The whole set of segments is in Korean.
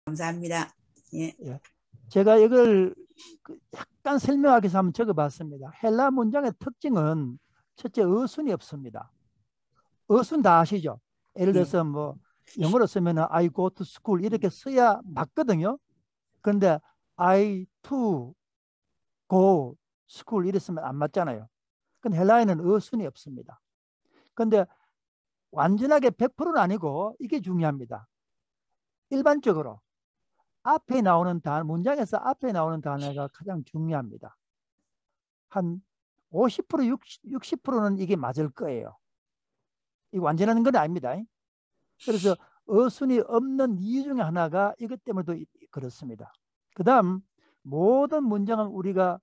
감사합니다. 예. 예. 제가 이걸 약간 설명하기 위해서 한번 적어봤습니다. 헬라 문장의 특징은 첫째, 어순이 없습니다. 어순 다 아시죠? 예를 예. 들어서 뭐 영어로 쓰면 I go to school 이렇게 써야 맞거든요. 그런데 I to go school 이랬으면 안 맞잖아요. 근데 헬라어는 어순이 없습니다. 근데 완전하게 100%는 아니고 이게 중요합니다. 일반적으로 앞에 나오는 단어, 문장에서 앞에 나오는 단어가 가장 중요합니다. 한 50%, 60%는 이게 맞을 거예요. 이거 완전한 건 아닙니다. 그래서 어순이 없는 이유 중에 하나가 이것 때문에도 그렇습니다. 그 다음 모든 문장은 우리가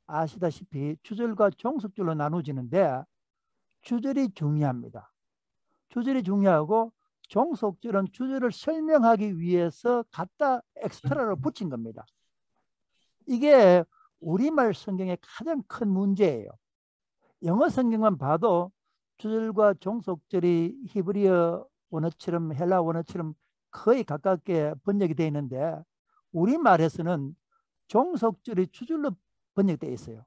아시다시피 주절과 종속절로 나누어지는데 주절이 중요합니다. 주절이 중요하고 종속절은 주절을 설명하기 위해서 갖다 엑스트라로 붙인 겁니다. 이게 우리말 성경의 가장 큰 문제예요. 영어 성경만 봐도 주절과 종속절이 히브리어 원어처럼 헬라 원어처럼 거의 가깝게 번역이 되어 있는데 우리말에서는 종속절이 주절로 번역되어 있어요.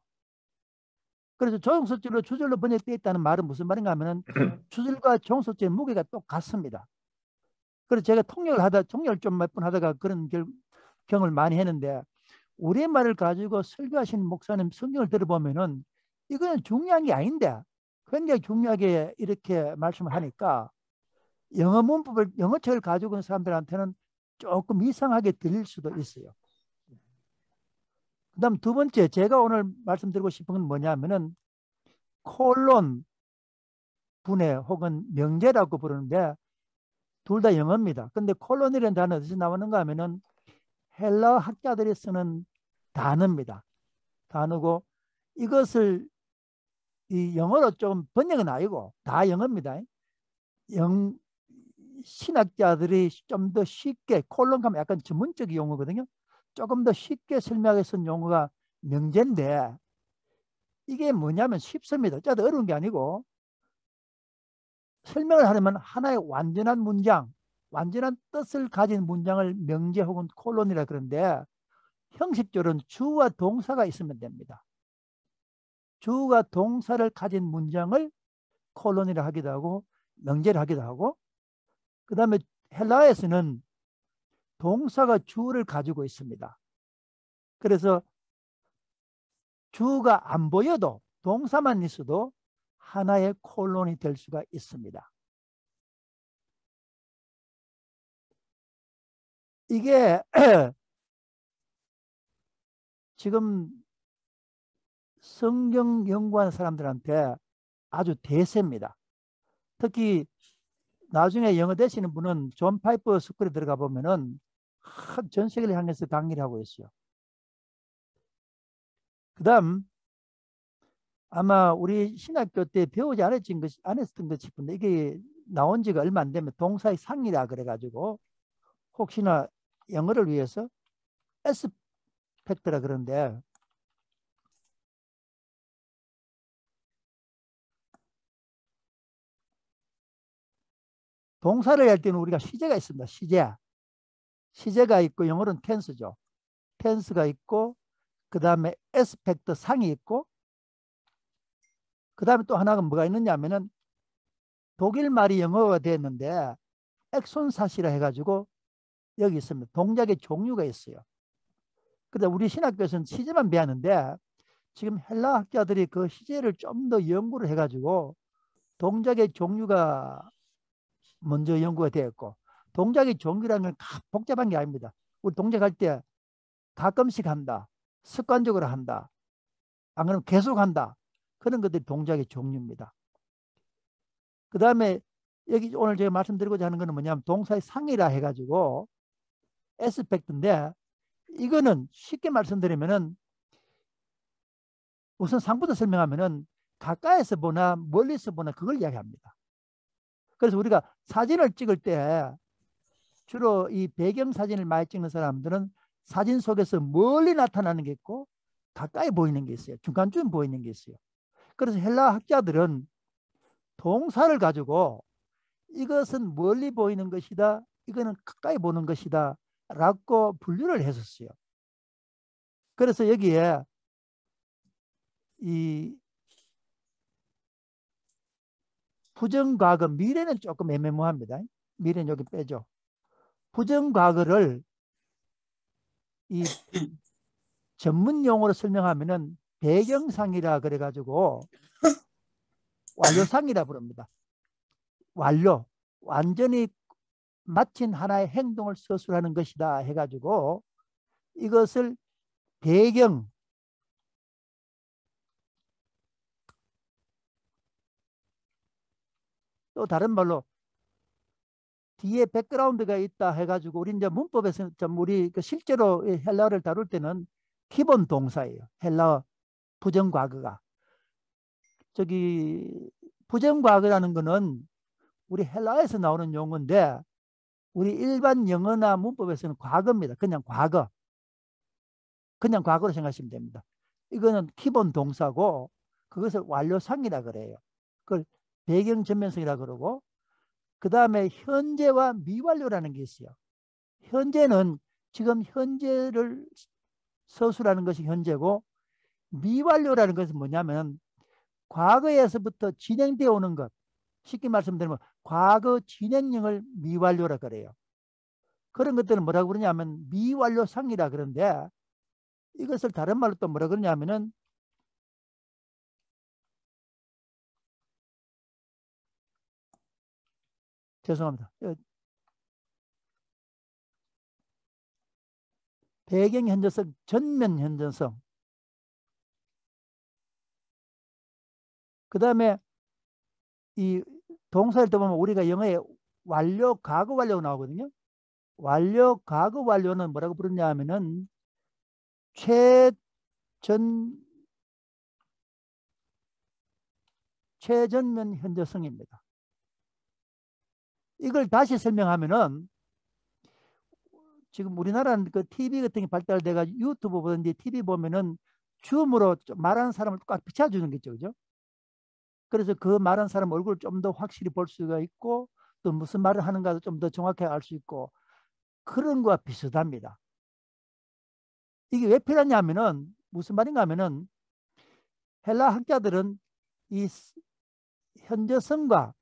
그래서 종속절로 주절로 번역되어 있다는 말은 무슨 말인가 하면 주절과 종속절의 무게가 똑같습니다. 그래서 제가 통역을 좀 몇 번 하다가 그런 경험을 많이 했는데 우리말을 가지고 설교하시는 목사님 성경을 들어보면은 이거는 중요한 게 아닌데 굉장히 중요하게 이렇게 말씀을 하니까 영어 문법을 영어책을 가지고 있는 사람들한테는 조금 이상하게 들릴 수도 있어요. 그다음 두 번째 제가 오늘 말씀드리고 싶은 건 뭐냐면은 콜론 분해 혹은 명제라고 부르는데 둘 다 영어입니다. 근데 콜론이라는 단어 어디서 나오는가 하면은 헬라 학자들이 쓰는 단어입니다. 단어고 이것을 이 영어로 좀 번역은 아니고 다 영어입니다. 신학자들이 좀 더 쉽게 콜론 가면 약간 전문적인 용어거든요. 조금 더 쉽게 설명하기 쓴 용어가 명제인데 이게 뭐냐면 쉽습니다. 짜도 어려운 게 아니고 설명을 하려면 하나의 완전한 문장, 완전한 뜻을 가진 문장을 명제 혹은 콜론이라 그러는데 형식적으로는 주와 동사가 있으면 됩니다. 주가 동사를 가진 문장을 콜론이라 하기도 하고 명제를 하기도 하고 그 다음에 헬라에서는 동사가 주를 가지고 있습니다. 그래서 주가 안 보여도 동사만 있어도 하나의 콜론이 될 수가 있습니다. 이게 지금 성경 연구하는 사람들한테 아주 대세입니다. 특히 나중에 영어 되시는 분은 존 파이퍼 스쿨에 들어가 보면은 전 세계를 향해서 강의를 하고 있어요. 그 다음 아마 우리 신학교 때 배우지 않았던 것 싶은데 이게 나온 지가 얼마 안 되면 동사의 상이라 그래가지고 혹시나 영어를 위해서 에스펙트라 그러는데 동사를 할 때는 우리가 시제가 있습니다. 시제가 있고 영어로는 텐스죠. 텐스가 있고 그 다음에 에스펙트 상이 있고 그 다음에 또 하나가 뭐가 있느냐 하면은 독일 말이 영어가 됐는데 액손사시라 해가지고 여기 있습니다. 동작의 종류가 있어요. 근데 우리 신학교에서는 시제만 배웠는데 지금 헬라 학자들이 그 시제를 좀 더 연구를 해가지고 동작의 종류가 먼저 연구가 되었고 동작의 종류라는 건 복잡한 게 아닙니다. 우리 동작할 때 가끔씩 한다. 습관적으로 한다. 안 그러면 계속 한다. 그런 것들이 동작의 종류입니다. 그 다음에 여기 오늘 제가 말씀드리고자 하는 것은 뭐냐면 동사의 상이라 해가지고 에스펙트인데 이거는 쉽게 말씀드리면은 우선 상부터 설명하면은 가까이서 보나 멀리서 보나 그걸 이야기합니다. 그래서 우리가 사진을 찍을 때 주로 이 배경 사진을 많이 찍는 사람들은 사진 속에서 멀리 나타나는 게 있고 가까이 보이는 게 있어요. 중간쯤 보이는 게 있어요. 그래서 헬라 학자들은 동사를 가지고 이것은 멀리 보이는 것이다. 이거는 가까이 보는 것이다. 라고 분류를 했었어요. 그래서 여기에 이 부정과거, 미래는 조금 애매모호합니다. 미래는 여기 빼죠. 부정과거를 이 전문 용어로 설명하면은 배경상이라 그래가지고 완료상이라 부릅니다. 완료, 완전히 마친 하나의 행동을 서술하는 것이다 해가지고 이것을 배경, 또 다른 말로 뒤에 백그라운드가 있다 해가지고 우리 이제 문법에서 좀 우리 실제로 헬라어를 다룰 때는 기본 동사예요. 헬라어 부정과거가. 저기 부정과거라는 거는 우리 헬라어에서 나오는 용어인데 우리 일반 영어나 문법에서는 과거입니다. 그냥 과거. 그냥 과거로 생각하시면 됩니다. 이거는 기본 동사고 그것을 완료상이라 그래요. 그걸 배경 전면성이라 그러고 그 다음에 현재와 미완료라는 게 있어요. 현재는 지금 현재를 서술하는 것이 현재고 미완료라는 것은 뭐냐면 과거에서부터 진행되어 오는 것. 쉽게 말씀드리면 과거 진행형을 미완료라 그래요. 그런 것들은 뭐라고 그러냐면 미완료상이라 그러는데 이것을 다른 말로 또 뭐라 그러냐면은 죄송합니다. 배경 현저성, 전면 현저성. 그 다음에 이 동사를 또 보면 우리가 영어에 완료, 과거 완료 나오거든요. 완료, 과거 완료는 뭐라고 부르냐 하면은 최전면 현저성입니다. 이걸 다시 설명하면은 지금 우리나라는 그 TV 같은 게 발달돼가 유튜브 보든지 TV 보면은 줌으로 말하는 사람을 꽉 비춰주는 게 있죠. 그죠? 그래서 그 말하는 사람 얼굴을 좀 더 확실히 볼 수가 있고 또 무슨 말을 하는가도 좀 더 정확하게 알 수 있고 그런 거와 비슷합니다. 이게 왜 필요하냐면은 무슨 말인가 하면은 헬라 학자들은 이 현저성과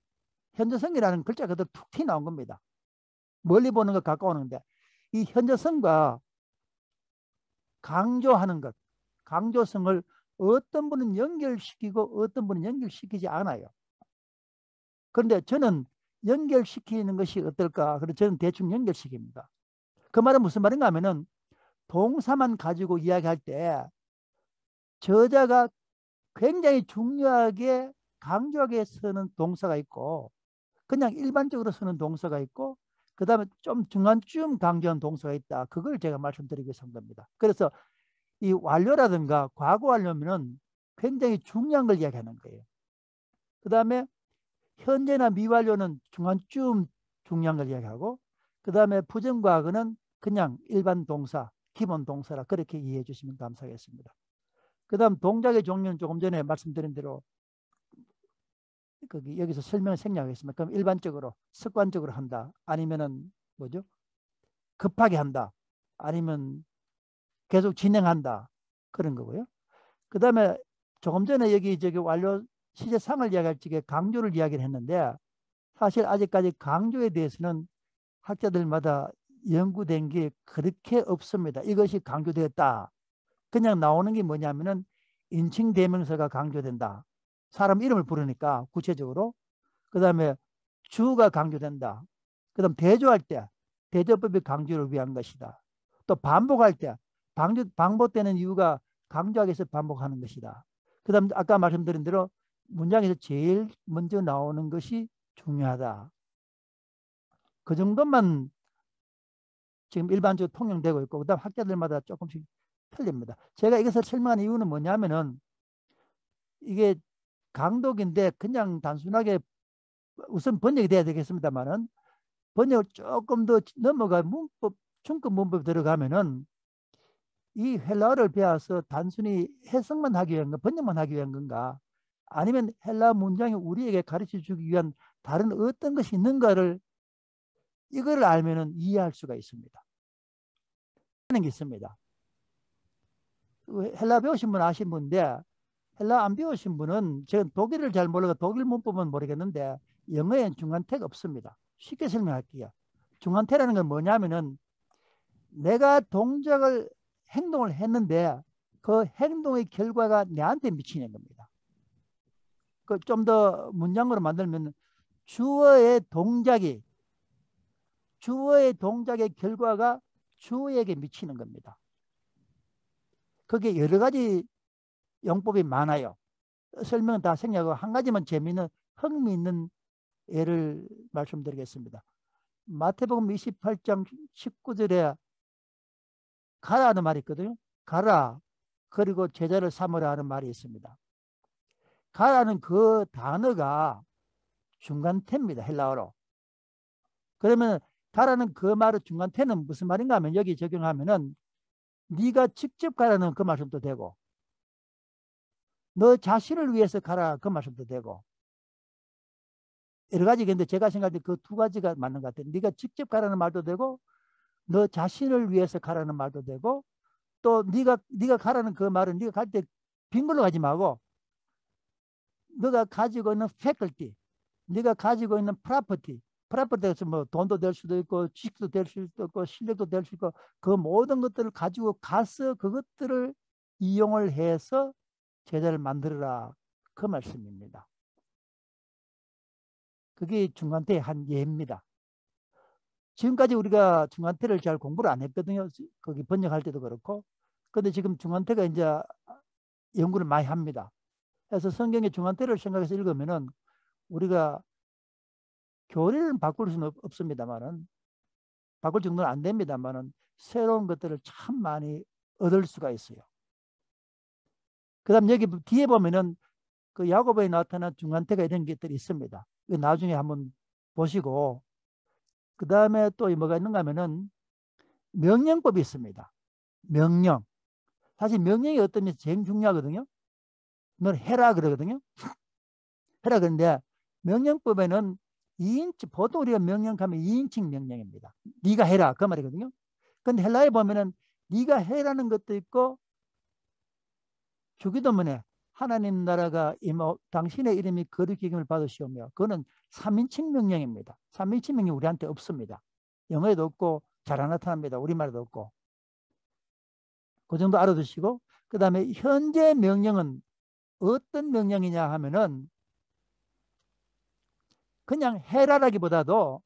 현저성이라는 글자 그대로 툭 튀 나온 겁니다. 멀리 보는 것 가까우는데 이 현저성과 강조하는 것, 강조성을 어떤 분은 연결시키고 어떤 분은 연결시키지 않아요. 그런데 저는 연결시키는 것이 어떨까? 그래서 저는 대충 연결시킵니다. 그 말은 무슨 말인가 하면은 동사만 가지고 이야기할 때 저자가 굉장히 중요하게 강조하게 쓰는 동사가 있고 그냥 일반적으로 쓰는 동사가 있고 그 다음에 좀 중간쯤 강조한 동사가 있다. 그걸 제가 말씀드리기 위해서 한 겁니다. 그래서 이 완료라든가 과거 완료면은 굉장히 중요한 걸 이야기하는 거예요. 그 다음에 현재나 미완료는 중간쯤 중요한 걸 이야기하고 그 다음에 부정과거는 그냥 일반 동사, 기본 동사라 그렇게 이해해 주시면 감사하겠습니다. 그 다음 동작의 종류는 조금 전에 말씀드린 대로 거기 여기서 설명을 생략하겠습니다. 그럼 일반적으로 습관적으로 한다. 아니면은 뭐죠? 급하게 한다. 아니면 계속 진행한다. 그런 거고요. 그 다음에 조금 전에 여기 저기 완료 시제상을 이야기할 적에 강조를 이야기를 했는데 사실 아직까지 강조에 대해서는 학자들마다 연구된 게 그렇게 없습니다. 이것이 강조되었다. 그냥 나오는 게 뭐냐면은 인칭 대명사가 강조된다. 사람 이름을 부르니까 구체적으로. 그 다음에 주가 강조된다. 그 다음 대조할 때 대조법이 강조를 위한 것이다. 또 반복할 때 반복되는 이유가 강조하기 위해서 반복하는 것이다. 그 다음 아까 말씀드린 대로 문장에서 제일 먼저 나오는 것이 중요하다. 그 정도만 지금 일반적으로 통용되고 있고 그다음 학자들마다 조금씩 틀립니다. 제가 이것을 설명한 이유는 뭐냐면은 이게 강독인데 그냥 단순하게 우선 번역이 돼야 되겠습니다만은 번역을 조금 더 넘어가 문법 중급 문법 들어가면은 이 헬라어를 배워서 단순히 해석만 하기 위한 건 번역만 하기 위한 건가 아니면 헬라 문장이 우리에게 가르쳐 주기 위한 다른 어떤 것이 있는가를 이걸 알면은 이해할 수가 있습니다. 게 있습니다. 헬라 배우신 분 아신 분인데 헬라 안 배우신 분은 제가 독일을 잘 몰라서 독일 문법은 모르겠는데 영어엔 중간태가 없습니다. 쉽게 설명할게요. 중간태라는 건 뭐냐면은 내가 행동을 했는데 그 행동의 결과가 내한테 미치는 겁니다. 그 좀 더 문장으로 만들면 주어의 동작의 결과가 주어에게 미치는 겁니다. 그게 여러 가지 용법이 많아요. 설명은 다 생략하고 한 가지만 흥미있는 예를 말씀드리겠습니다. 마태복음 28장 19절에 가라는 말이 있거든요. 가라 그리고 제자를 삼으라 하는 말이 있습니다. 가라는 그 단어가 중간태입니다. 헬라어로. 그러면 가라는 그 말의 중간태는 무슨 말인가 하면 여기 적용하면은 네가 직접 가라는 그 말씀도 되고 너 자신을 위해서 가라 그 말씀도 되고 여러 가지. 근데 제가 생각할 때 그 두 가지가 맞는 것 같아요. 네가 직접 가라는 말도 되고 너 자신을 위해서 가라는 말도 되고 또 네가 가라는 그 말은 네가 갈 때 빈 걸로 가지 말고 너가 가지고 있는 faculty, 네가 가지고 있는 프로퍼티에서 뭐 돈도 될 수도 있고 지식도 될 수도 있고 실력도 될 수 있고 그 모든 것들을 가지고 가서 그것들을 이용을 해서 제자를 만들어라 그 말씀입니다. 그게 중간태의 한 예입니다. 지금까지 우리가 중간태를 잘 공부를 안 했거든요. 거기 번역할 때도 그렇고. 근데 지금 중간태가 이제 연구를 많이 합니다. 그래서 성경의 중간태를 생각해서 읽으면은 우리가 교리를 바꿀 수는 없습니다만은 바꿀 정도는 안 됩니다만은 새로운 것들을 참 많이 얻을 수가 있어요. 그다음 여기 뒤에 보면은 그 야고보에 나타난 중간태가 이런 것들이 있습니다. 나중에 한번 보시고 그 다음에 또 뭐가 있는가 하면은 명령법이 있습니다. 명령. 사실 명령이 어떤 면에서 제일 중요하거든요. 넌 해라 그러거든요. 해라 그런데 명령법에는 2인칭, 보통 우리가 명령하면 2인칭 명령입니다. 네가 해라 그 말이거든요. 근데 헬라에 보면은 네가 해라는 것도 있고 주기도문에 하나님 나라가 당신의 이름이 거룩히 여김을 받으시오며 그거는 3인칭 명령입니다. 3인칭 명령 우리한테 없습니다. 영어에도 없고 잘 안 나타납니다. 우리말에도 없고. 그 정도 알아두시고 그 다음에 현재 명령은 어떤 명령이냐 하면은 그냥 해라라기보다도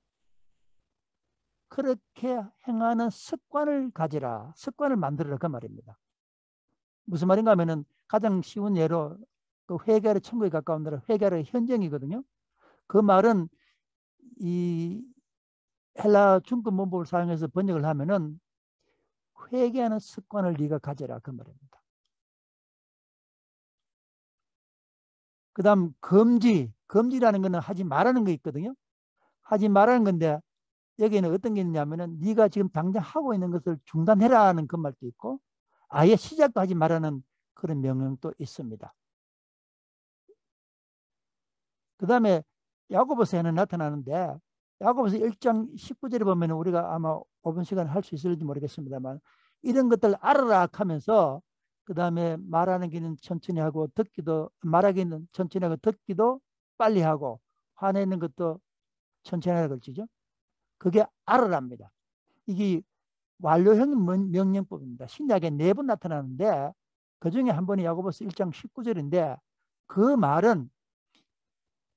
그렇게 행하는 습관을 가지라. 습관을 만들어라 그 말입니다. 무슨 말인가 하면은 가장 쉬운 예로 그 회개의 천국에 가까운 데는 회개의 현정이거든요. 그 말은 이 헬라 중급 문법을 사용해서 번역을 하면은 회개하는 습관을 네가 가져라 그 말입니다. 그 다음 금지라는 거는 하지 말라는 거 있거든요. 하지 말라는 건데 여기는 어떤 게 있냐면은 네가 지금 당장 하고 있는 것을 중단해라는 그 말도 있고 아예 시작도 하지 말라는 그런 명령도 있습니다. 그 다음에 야고보서에는 나타나는데 야고보서 1장 19절에 보면 우리가 아마 5분 시간 할 수 있을지 모르겠습니다만 이런 것들 알아라 하면서 그 다음에 말하는 기는 천천히 하고 말하기는 천천히 하고 듣기도 빨리 하고 화내는 것도 천천히 하라 그러죠. 그게 알아랍니다. 이게 완료형 명령법입니다. 신약에 4번 나타나는데 그중에 한 번이 야고보서 1장 19절인데 그 말은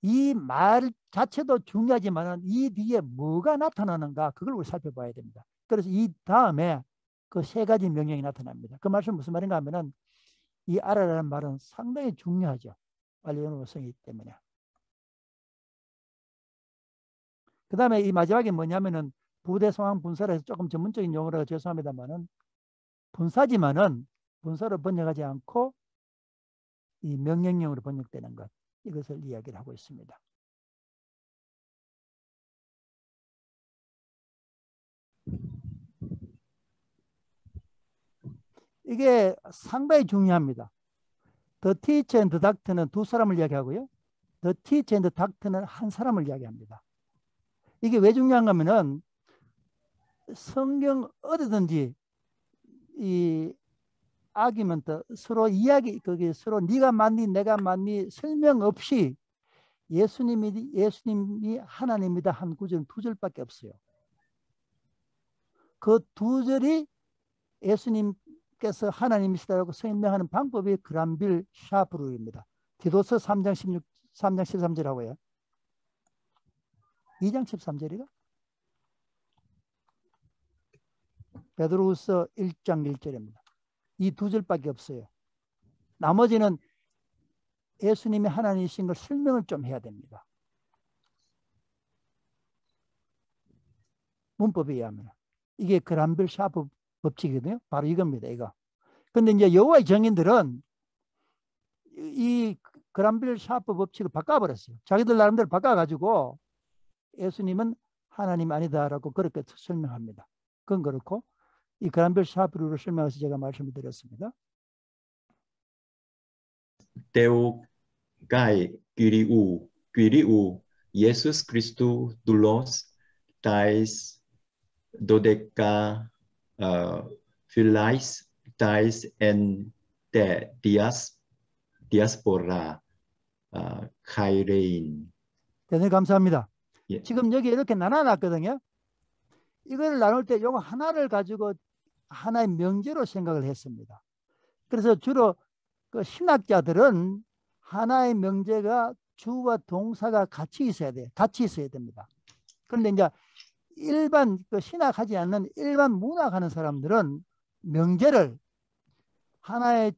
이 말 자체도 중요하지만 이 뒤에 뭐가 나타나는가 그걸 우리 살펴봐야 됩니다. 그래서 이 다음에 그 3가지 명령이 나타납니다. 그 말씀 무슨 말인가 하면은 이 알아라는 말은 상당히 중요하죠. 완료성이기 때문에. 그 다음에 이 마지막에 뭐냐면은 부대 상황 분사를 해서 조금 전문적인 용어라서 죄송합니다만은 분사로 번역하지 않고 이 명령형으로 번역되는 것 이것을 이야기를 하고 있습니다. 이게 상당히 중요합니다. The teacher and the doctor는 2사람을 이야기하고요. The teacher and the doctor는 1사람을 이야기합니다. 이게 왜 중요한가 하면은 성경 어디든지 이 아기먼트 서로 이야기 거기 서로 네가 맞니 내가 맞니 설명 없이 예수님이 하나님이다 한 구절은 두 절밖에 없어요. 그 두 절이 예수님께서 하나님이시다라고 설명하는 방법이 그란빌 샤브루입니다. 디도서 3장 16, 3장 13절하고요. 2장 13절이가? 베드로후서 1장 1절입니다. 이 두 절밖에 없어요. 나머지는 예수님이 하나님이신 걸 설명을 좀 해야 됩니다. 문법에 의하면. 이게 그란빌 샤브 법칙이거든요. 바로 이겁니다. 이거. 근데 이제 여호와의 정인들은 이 그란빌 샤프 법칙을 바꿔버렸어요. 자기들 나름대로 바꿔가지고 예수님은 하나님 아니다라고 그렇게 설명합니다. 그건 그렇고 이 그란빌 샤프를 설명해서 제가 말씀을 드렸습니다. Theokai Kyriou Jesus Christus doulos tais dodeca philais tais en te diaspora khairein. 대단히 감사합니다. 예. 지금 여기 이렇게 나눠놨거든요. 이걸 나눌 때 요거 하나를 가지고 하나의 명제로 생각을 했습니다. 그래서 주로 그 신학자들은 하나의 명제가 주와 동사가 같이 있어야 돼요. 같이 있어야 됩니다. 그런데 이제 일반 그 신학하지 않는 일반 문학하는 사람들은 명제를 하나의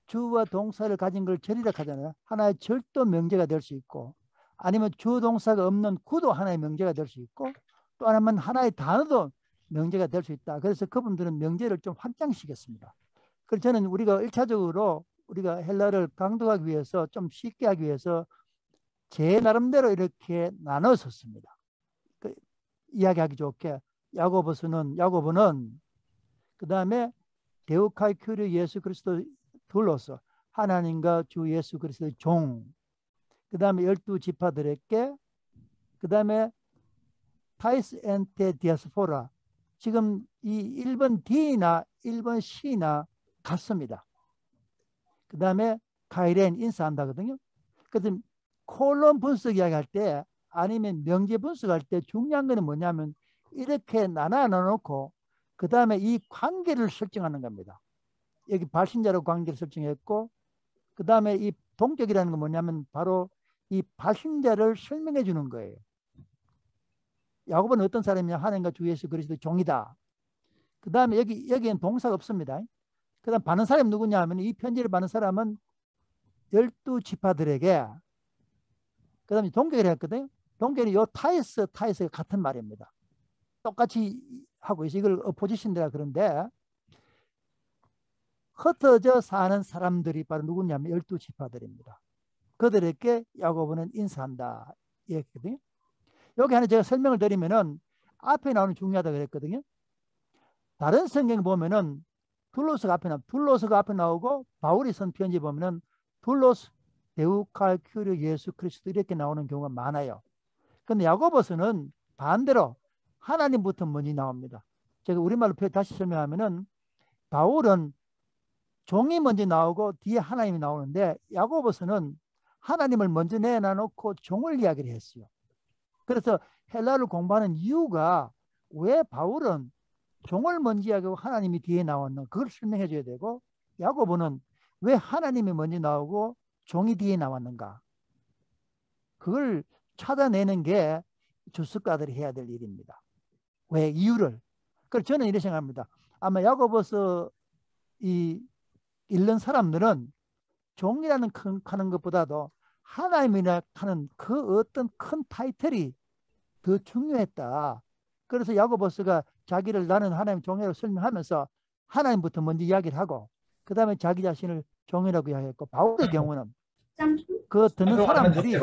주와 동사를 가진 걸 절이라 하잖아요. 하나의 절도 명제가 될 수 있고 아니면 주 동사가 없는 구도 하나의 명제가 될 수 있고 또 하나는 하나의 단어도 명제가 될 수 있다. 그래서 그분들은 명제를 좀 확장시켰습니다. 그래서 저는 우리가 1차적으로 우리가 헬라를 강독하기 위해서 좀 쉽게 하기 위해서 제 나름대로 이렇게 나눴었습니다. 그 이야기하기 좋게 야고보는 그 다음에 데오카이 큐르 예수 그리스도 둘로서 하나님과 주 예수 그리스도의 종, 그 다음에 12지파들에게, 그 다음에 타이스 엔테 디아스포라. 지금 이 1번 D나 1번 C나 같습니다. 그 다음에 카이렌 인사한다거든요. 그래서 콜론 분석 이야기할 때 아니면 명제 분석할 때 중요한 거는 뭐냐면 이렇게 나눠놓고 그 다음에 이 관계를 설정하는 겁니다. 여기 발신자로 관계를 설정했고 그 다음에 이 동격이라는 건 뭐냐면 바로 이 발신자를 설명해 주는 거예요. 야고보는 어떤 사람이냐? 하나님과 주 예수 그리스도 종이다. 그 다음에 여기엔 동사가 없습니다. 그 다음 받는 사람이 누구냐 하면 이 편지를 받는 사람은 12지파들에게 그 다음에 동격을 했거든요. 동격이 요 타이스가 같은 말입니다. 똑같이 하고 있어요. 이걸 포지션이라 그런데 흩어져 사는 사람들이 바로 누구냐면 12지파들입니다. 그들에게 야고보는 인사한다. 이랬거든요. 여기 하나 제가 설명을 드리면은 앞에 나오는 중요하다고 그랬거든요. 다른 성경 보면은 둘로스가 앞에 나오고 바울이 쓴 편지 보면은 둘로스 데우칼 큐르 예수 그리스도 이렇게 나오는 경우가 많아요. 근데 야고보서는 반대로 하나님부터 먼저 나옵니다. 제가 우리말로 다시 설명하면은 바울은 종이 먼저 나오고 뒤에 하나님이 나오는데 야고보서는 하나님을 먼저 내놔놓고 종을 이야기를 했어요. 그래서 헬라를 공부하는 이유가 왜 바울은 종을 먼저 이야기하고 하나님이 뒤에 나왔나 그걸 설명해 줘야 되고 야고보는 왜 하나님이 먼저 나오고 종이 뒤에 나왔는가 그걸 찾아내는 게 주석가들이 해야 될 일입니다. 왜 이유를. 그래서 저는 이렇게 생각합니다. 아마 야고보서 읽는 사람들은 종이라는 하는 것보다도 하나님이라 하는 그 어떤 큰 타이틀이 더 중요했다. 그래서 야고보서가 자기를 나는 하나님 종이라고 설명하면서 하나님부터 먼저 이야기를 하고 그 다음에 자기 자신을 종이라고 이야기했고 바울의 경우는 그 듣는 사람들이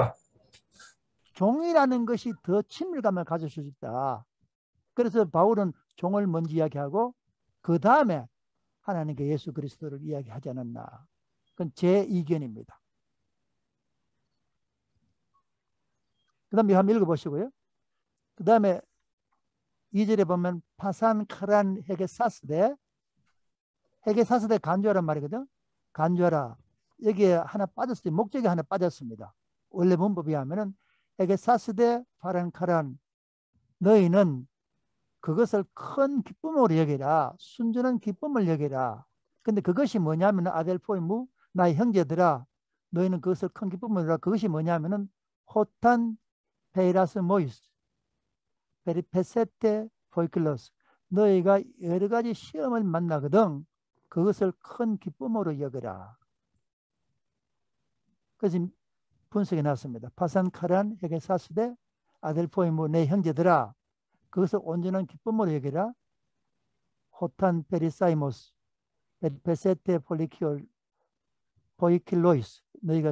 종이라는 것이 더 친밀감을 가질 수 있다. 그래서 바울은 종을 먼저 이야기하고 그 다음에 하나님께 예수 그리스도를 이야기하지 않았나. 그건 제 의견입니다. 그 다음에 한번 읽어보시고요. 그 다음에 2절에 보면 파산 카란 헤게 사스데 에게사스되 간주하란 말이거든. 간주하라. 여기에 하나 빠졌어요. 목적이 하나 빠졌습니다. 원래 문법에 하면은 에게사스되 파란카란 너희는 그것을 큰 기쁨으로 여기라. 순전한 기쁨을 여기라. 근데 그것이 뭐냐면 아델포이무 나의 형제들아 너희는 그것을 큰 기쁨으로 여기라. 그것이 뭐냐면은 호탄 페이라스 모이스 페리페세테 포이클로스 너희가 여러 가지 시험을 만나거든 그것을 큰 기쁨으로 여기라. 그래서 분석해 놨습니다. 파산카란 헤게사스데 아델포이무 내 형제들아 그것을 온전한 기쁨으로 여기라. 호탄 페리사이모스 베세테 포이킬로이스 너희가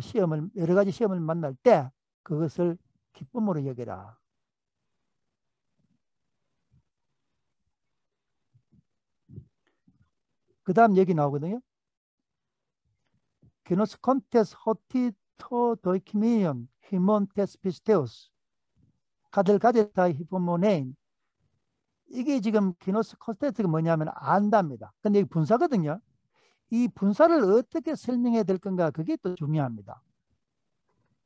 여러 가지 시험을 만날 때 그것을 기쁨으로 여기라. 그 다음 얘기 나오거든요. 기노스 콘테스 호티토 도이키미온 히몬테스 피스테우스 가들 가데타 히포모네인 이게 지금 기노스 콘테스가 뭐냐면 안답니다. 근데 이게 분사거든요. 이 분사를 어떻게 설명해야 될 건가 그게 또 중요합니다.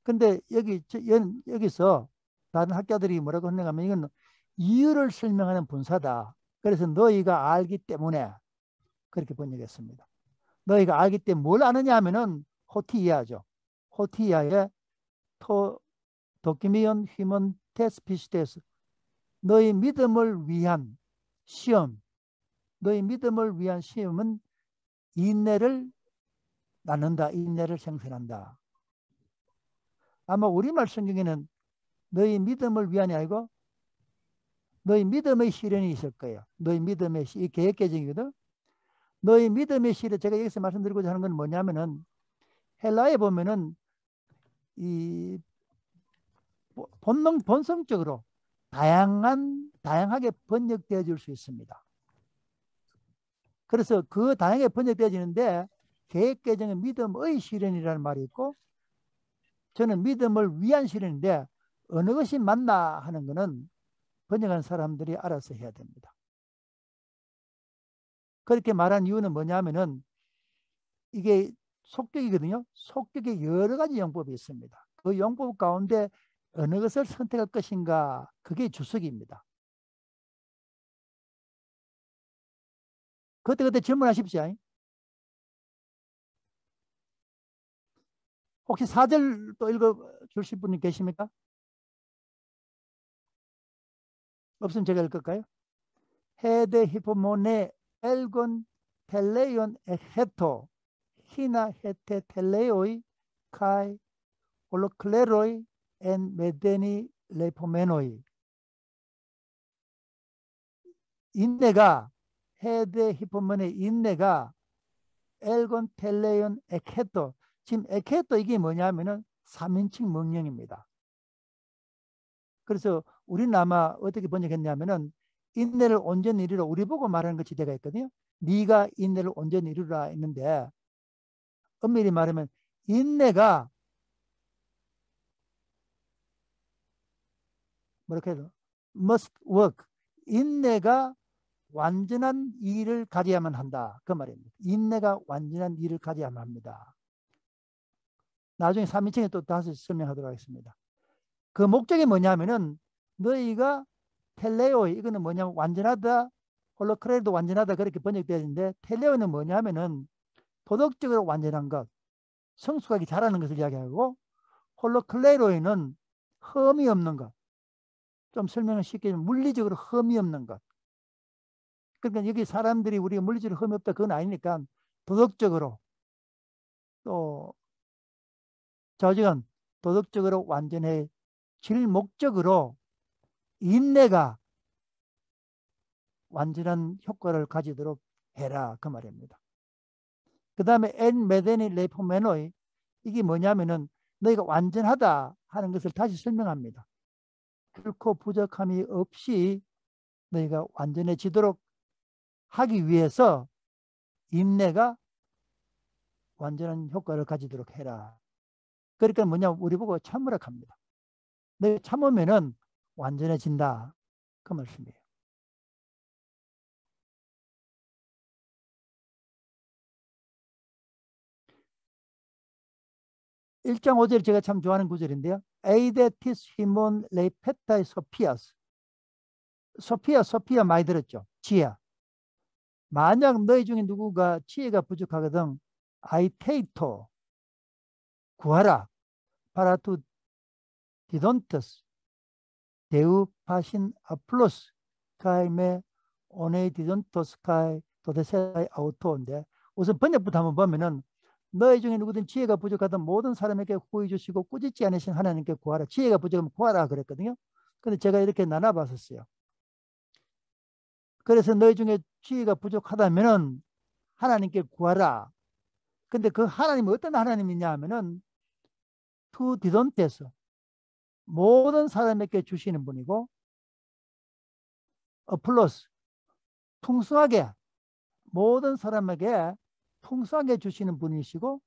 근데 여기서 다른 학자들이 뭐라고 하는가 하면 이건 이유를 설명하는 분사다. 그래서 너희가 알기 때문에 그렇게 번역했습니다. 너희가 알기 때문에 뭘 아느냐 하면은 호티이아죠. 호티이아의 도키미온 휴먼 테스피시테스 너희 믿음을 위한 시험 너희 믿음을 위한 시험은 인내를 낳는다. 인내를 생산한다. 아마 우리말 성경에는 너희 믿음을 위한이 아니고 너희 믿음의 시련이 있을 거예요. 너희 믿음의 이 계획계정이거든. 너희 믿음의 시련 제가 여기서 말씀드리고자 하는 건 뭐냐면은 헬라에 보면은 이 본성적으로 다양하게 번역되어 줄 수 있습니다. 그래서 그 다양하게 번역되어지는데 계획계정은 믿음의 시련이라는 말이 있고 저는 믿음을 위한 시련인데 어느 것이 맞나 하는 것은 번역한 사람들이 알아서 해야 됩니다. 그렇게 말한 이유는 뭐냐면은 이게 속격이거든요. 속격에 여러 가지 용법이 있습니다. 그 용법 가운데 어느 것을 선택할 것인가 그게 주석입니다. 그때 질문하십시오. 혹시 4절 또 읽어 주실 분이 계십니까? 없으면 제가 읽을까요? 헤데 히포모네 엘곤 텔레이온 에헤토 히나 헤테 텔레오이 카이 올로클레로이 엔 메데니 레포메노이 인내가 헤데 히포모네 인내가 엘곤 텔레이온 에헤토 지금 에헤토 이게 뭐냐면은 3인칭 명령입니다. 그래서 우리는 아마 어떻게 번역했냐면은 인내를 온전히 이루라 우리 보고 말하는 것 지대가 있거든요. 네가 인내를 온전히 이루라 했는데 엄밀히 말하면 인내가 뭐렇게 해서 must work 인내가 완전한 일을 가져야만 한다. 그 말입니다. 인내가 완전한 일을 가져야만 합니다. 나중에 3인칭에 또 다시 설명하도록 하겠습니다. 그 목적이 뭐냐면은 너희가 텔레오 이거는 뭐냐면 완전하다 홀로크레도 완전하다 그렇게 번역되어 있는데 텔레오는 뭐냐면은 도덕적으로 완전한 것 성숙하게 잘하는 것을 이야기하고 홀로클레로에는 흠이 없는 것 좀 설명을 쉽게 하면 물리적으로 흠이 없는 것 그러니까 여기 사람들이 우리가 물리적으로 흠이 없다 그건 아니니까 도덕적으로 또 저지간 도덕적으로 완전해질 목적으로 인내가 완전한 효과를 가지도록 해라 그 말입니다. 그 다음에 엔 메데니 레포메노이 이게 뭐냐면은 너희가 완전하다 하는 것을 다시 설명합니다. 결코 부족함이 없이 너희가 완전해지도록 하기 위해서 인내가 완전한 효과를 가지도록 해라. 그러니까 뭐냐 우리 보고 참으라 합니다. 너희 참으면은 완전해진다 그 말씀이에요. 1장 5절 제가 참 좋아하는 구절인데요. 에이데티스 히몬 레이페타이 소피아스. 소피아 많이 들었죠? 지혜야. 만약 너희 중에 누구가 지혜가 부족하거든 아이테이토 구하라. 파라투 디돈테스 데우 파신 아플로스 카이메 오네이 디돈토스 카이 도데세이 아우토인데 우선 번역부터 한번 보면은 너희 중에 누구든 지혜가 부족하던 모든 사람에게 구해 주시고 꾸짖지 않으신 하나님께 구하라. 지혜가 부족하면 구하라 그랬거든요. 근데 제가 이렇게 나눠봤었어요. 그래서 너희 중에 지혜가 부족하다면은 하나님께 구하라. 근데 그 하나님이 어떤 하나님이냐 하면은 투 디돈테스 모든 사람에게 주시는 분이고 플러스 풍성하게 모든 사람에게 풍성하게 주시는 분이시고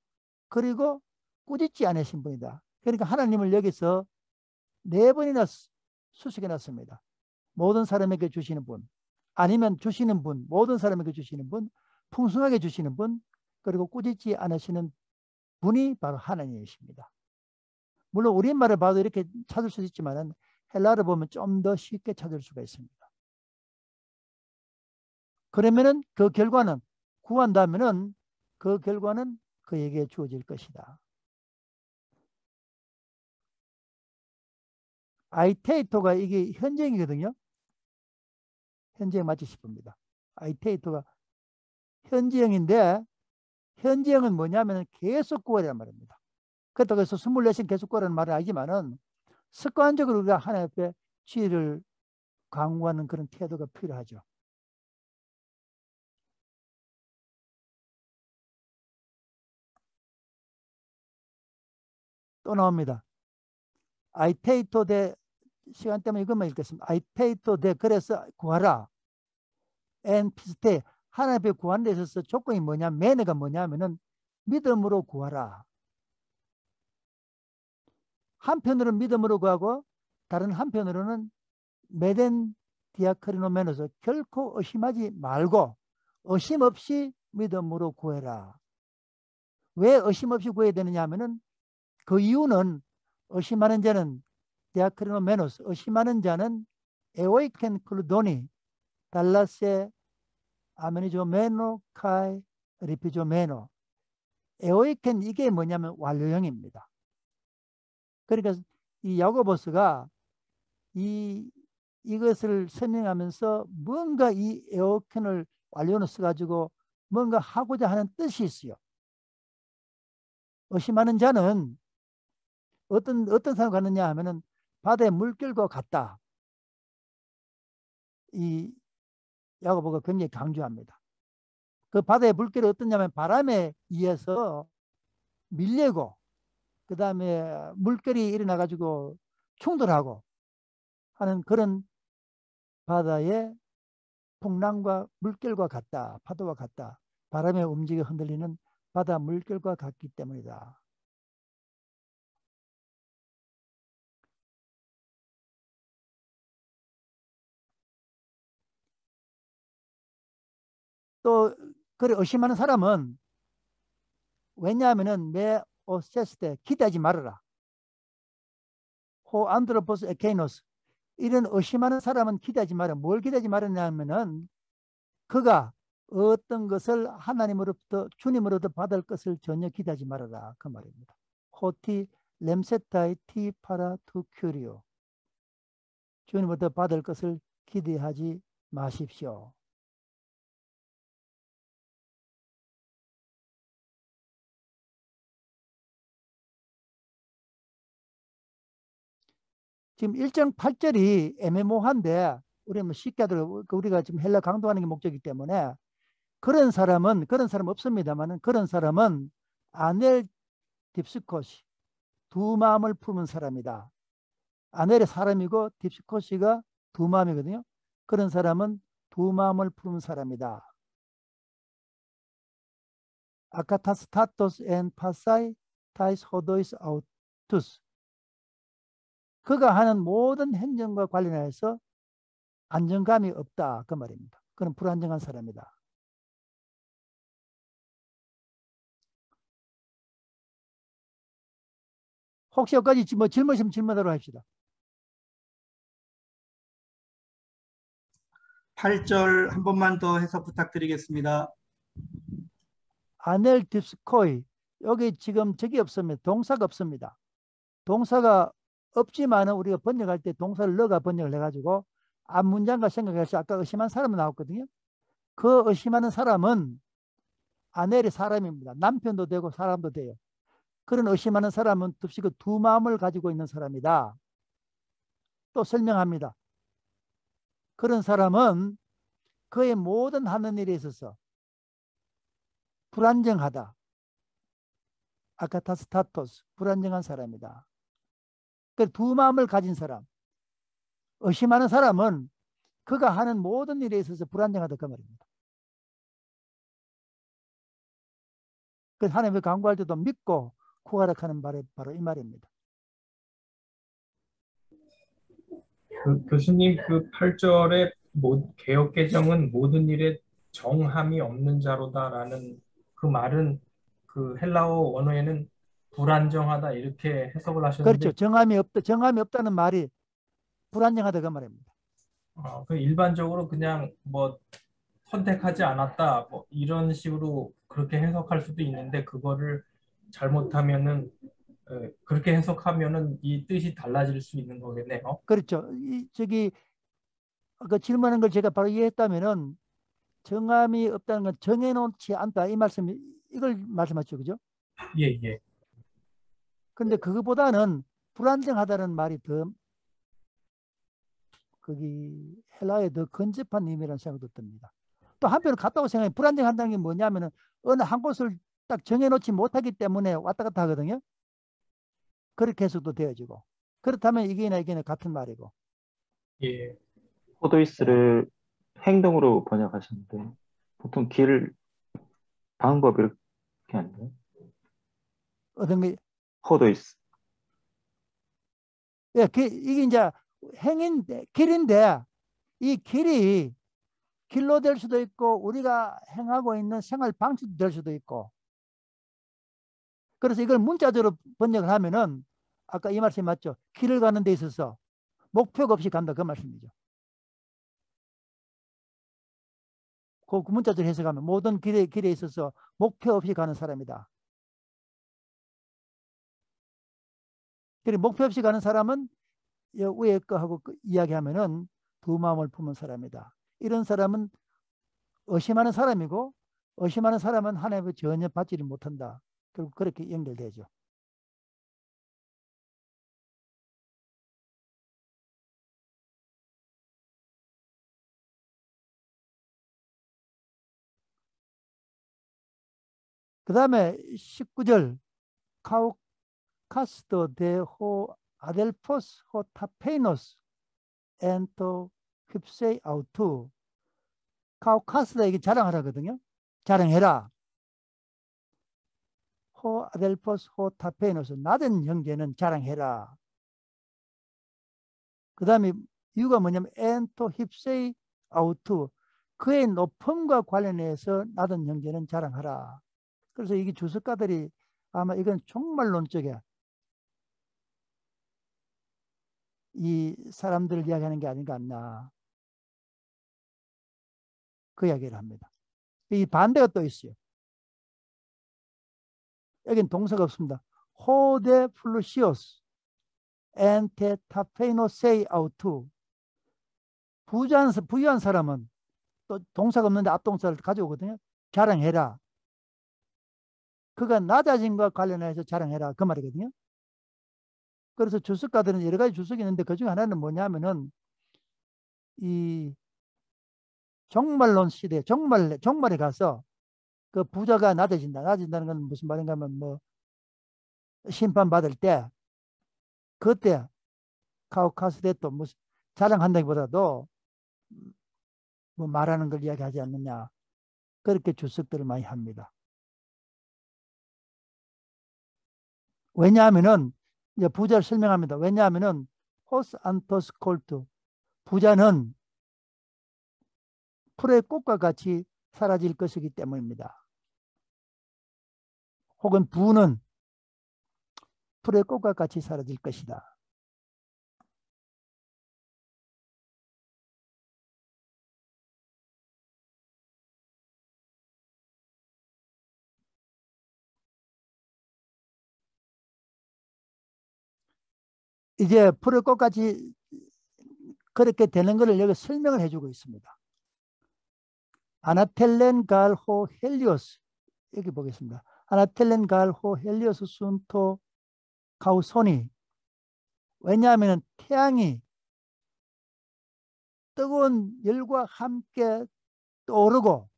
그리고 꾸짖지 않으신 분이다. 그러니까 하나님을 여기서 4번이나 수식해 놨습니다. 모든 사람에게 주시는 분, 아니면 주시는 분, 모든 사람에게 주시는 분, 풍성하게 주시는 분, 그리고 꾸짖지 않으시는 분이 바로 하나님이십니다. 물론 우리말을 봐도 이렇게 찾을 수 있지만 헬라를 보면 좀 더 쉽게 찾을 수가 있습니다. 그러면은 그 결과는 구한다면은 그 결과는 그에게 주어질 것이다. 아이테이토가 이게 현재형이거든요. 현재형 맞지 싶습니다. 아이테이토가 현재형인데 현재형은 뭐냐면 계속 구하라는 말입니다. 그렇다고 해서 24시간 계속 구하라는 말은 아니지만은 습관적으로 우리가 하나님 앞에 지혜를 강구하는 그런 태도가 필요하죠. 또 나옵니다. 아이테이토 대 시간 때문에 이것만 읽겠습니다. 아이테이토 대 그래서 구하라. 엔 피스테 하나님 앞에 구하는 데 있어서 조건이 뭐냐 매너가 뭐냐면은 믿음으로 구하라. 한편으로는 믿음으로 구하고 다른 한편으로는 메덴 디아크리노메노서 결코 의심하지 말고 의심 없이 믿음으로 구해라. 왜 의심 없이 구해야 되느냐 하면은 그 이유는 의심하는 자는 디아크리노메노스 의심하는 자는 에오이켄 클루도니 달라세 아메니조 메노 카이 리피조 메노 에오이켄 이게 뭐냐면 완료형입니다. 그러니까 이 야고보스가 이것을 설명하면서 뭔가 이 에오켄을 완료로 써가지고 뭔가 하고자 하는 뜻이 있어요. 의심하는 자는 어떤 사람 같느냐 하면은 바다의 물결과 같다. 이 야고보가 굉장히 강조합니다. 그 바다의 물결이 어떠냐면 바람에 의해서 밀리고 그 다음에 물결이 일어나가지고 충돌하고 하는 그런 바다의 풍랑과 물결과 같다. 파도와 같다. 바람에 움직여 흔들리는 바다 물결과 같기 때문이다. 또 그래 의심하는 사람은 왜냐하면은 매 오세스 때 기대하지 말아라. 호 안드로포스 에케이노스 이런 의심하는 사람은 기대하지 말아. 뭘 기대하지 말았냐면은 그가 어떤 것을 하나님으로부터 주님으로부터 받을 것을 전혀 기대하지 말아라 그 말입니다. 호티 렘세타이 티 파라 투 큐리오 주님으로부터 받을 것을 기대하지 마십시오. 지금 1.8절이 애매모호한데 우리는 쉽게 하도록 우리가 지금 헬라 강도하는 게 목적이기 때문에 그런 사람 없습니다만은 그런 사람은 아넬 딥스코시 두 마음을 품은 사람이다. 아넬의 사람이고 딥스코시가 두 마음이거든요. 그런 사람은 두 마음을 품은 사람이다. 아카타스타토스 엔 파사이 타이스 호도이스 아우투스 그가 하는 모든 행정과 관련해서 안정감이 없다 그 말입니다. 그는 불안정한 사람이다. 혹시 여기까지 뭐 질문 있으면 질문하도록 합시다. 8절 한 번만 더 해석 부탁드리겠습니다. 아넬 딥스코이 여기 지금 적이 없습니다. 동사가 없습니다. 동사가 없지만은 우리가 번역할 때 동사를 넣어가 번역을 해가지고 앞 문장과 생각해서 아까 의심한 사람은 나왔거든요. 그 의심하는 사람은 아넬의 사람입니다. 남편도 되고 사람도 돼요. 그런 의심하는 사람은 듭시고 두 마음을 가지고 있는 사람이다. 또 설명합니다. 그런 사람은 그의 모든 하는 일에 있어서 불안정하다. 아카타스타토스, 불안정한 사람이다. 그 두 마음을 가진 사람. 의심하는 사람은 그가 하는 모든 일에 있어서 불안정하다 그 말입니다. 그 하나님을 간구할 때도 믿고 구하라 하는 말이 바로 이 말입니다. 교수님 그 8절에 개역개정은 모든 일에 정함이 없는 자로다라는 그 말은 그 헬라어 원어에는 불안정하다 이렇게 해석을 하셨는데 그렇죠. 정함이 없다는 말이 불안정하다 그 말입니다. 그 일반적으로 그냥 뭐 선택하지 않았다 뭐 이런 식으로 그렇게 해석할 수도 있는데 그거를 잘못하면은 그렇게 해석하면은 이 뜻이 달라질 수 있는 거겠네요. 그렇죠. 그 질문하는 걸 제가 바로 이해했다면은 정함이 없다는 건 정해놓지 않다 이 말씀이 이걸 말씀하죠, 그죠? 예, 예. 근데 그거보다는 불안정하다는 말이 더 거기 헬라에 더 근접한 의미라는 생각도 듭니다. 또 한편으로 갔다고 생각해 불안정한다는 게 뭐냐면은 어느 한 곳을 딱 정해놓지 못하기 때문에 왔다 갔다 하거든요. 그렇게 해석도 되어지고 그렇다면 이게나 같은 말이고. 예. 호도이스를 행동으로 번역하셨는데 보통 길 방법 이렇게 아닌가요? 어떤 게 호도이스. 예, 이게 이제 길인데 이 길이 길로 될 수도 있고 우리가 행하고 있는 생활 방식도 될 수도 있고 그래서 이걸 문자적으로 번역을 하면은 아까 이 말씀이 맞죠? 길을 가는 데 있어서 목표가 없이 간다 그 말씀이죠. 그 문자적으로 해석하면 모든 길에 있어서 목표 없이 가는 사람이다. 그리고 목표 없이 가는 사람은 위에 거하고 이야기하면은 두 마음을 품은 사람이다. 이런 사람은 의심하는 사람이고 의심하는 사람은 하나님을 전혀 받지를 못한다. 결국 그렇게 연결되죠. 그 다음에 19절 카우카스토 데호 아델포스 호 타페이노스 엔토 휩세이 아우투 카우카스다에게 자랑하라거든요. 자랑해라. 호 아델포스 호 타페이노스 낮은 형제는 자랑해라. 그 다음에 이유가 뭐냐면 엔토 힙세이 아우투 그의 높음과 관련해서 낮은 형제는 자랑하라. 그래서 이게 주석가들이 아마 이건 종말론적이야. 이 사람들을 이야기하는 게 아닌가 않나. 그 이야기를 합니다. 이 반대가 또 있어요. 여긴 동사가 없습니다. 호데 플루시오스 엔테 타페이노세이 아우투 부유한 사람은 또 동사가 없는데 앞동사를 가져오거든요. 자랑해라. 그가 낮아짐과 관련해서 자랑해라. 그 말이거든요. 그래서 주석가들은 여러 가지 주석이 있는데 그 중에 하나는 뭐냐면은 이 종말론 시대, 종말에 가서 그 부자가 낮아진다. 낮아진다는 건 무슨 말인가 하면 뭐 심판받을 때 그때 카우카스데또 무슨 자랑한다기보다도 뭐 말하는 걸 이야기하지 않느냐. 그렇게 주석들을 많이 합니다. 왜냐하면은 이제 부자를 설명합니다. 왜냐하면은 호스 안토스 콜트 부자는 풀의 꽃과 같이 사라질 것이기 때문입니다. 혹은 부는 풀의 꽃과 같이 사라질 것이다. 이제 풀의 꽃같이 그렇게 되는 것을 여기 설명을 해주고 있습니다. 아나텔렌 갈호 헬리오스, 여기 보겠습니다. 아나텔렌 갈호 헬리오스 순토 가우소니. 왜냐하면 태양이 뜨거운 열과 함께 떠오르고,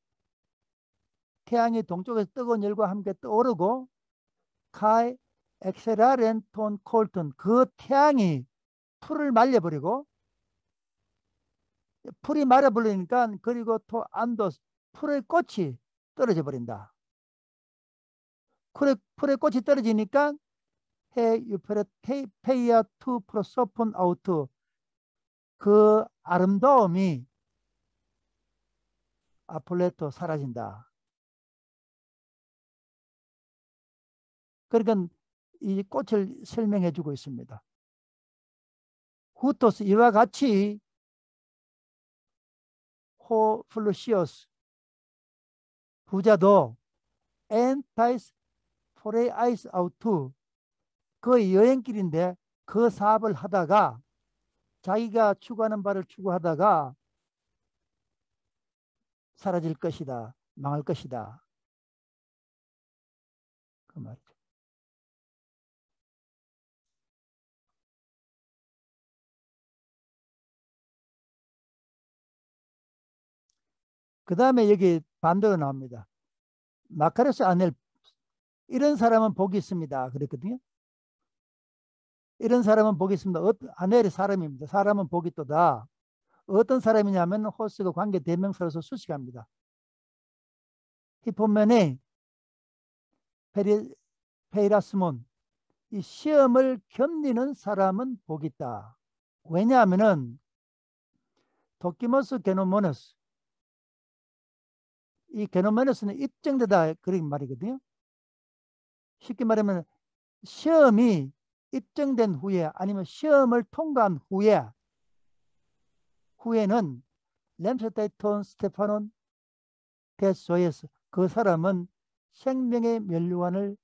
태양이 동쪽에서 뜨거운 열과 함께 떠오르고, 카이 엑세라렌 톤 콜튼, 그 태양이 풀을 말려버리고, 풀이 말아버리니까, 그리고 토 안도스, 풀의 꽃이 떨어져 버린다. 풀의 꽃이 떨어지니까 해 유페레 페이아 투 프로소폰 아우트, 그 아름다움이 아폴레토 사라진다. 그러니까 이 꽃을 설명해 주고 있습니다. 후토스, 이와 같이 호 플루시오스 부자도 엔타이스 포레 아이스 아우투, 그 여행길인데 그 사업을 하다가 자기가 추구하는 바를 추구하다가 사라질 것이다, 망할 것이다, 그 말이죠. 그 다음에 여기 반대로 나옵니다. 마카레스 아넬, 이런 사람은 복이 있습니다. 그랬거든요. 이런 사람은 복이 있습니다. 아넬이 사람입니다. 사람은 복이 있도다. 어떤 사람이냐면 호스가 관계 대명사로서 수식합니다. 히포메네 페이라스몬, 이 시험을 견디는 사람은 복이 있다. 왜냐하면은 도키모스 게노모너스, 이 게노모너스는 입증되다 그런 말이거든요. 쉽게 말하면 시험이 입증된 후에, 아니면 시험을 통과한 후에는 렘스테톤 스테파논 데소에스, 그 사람은 생명의 면류관을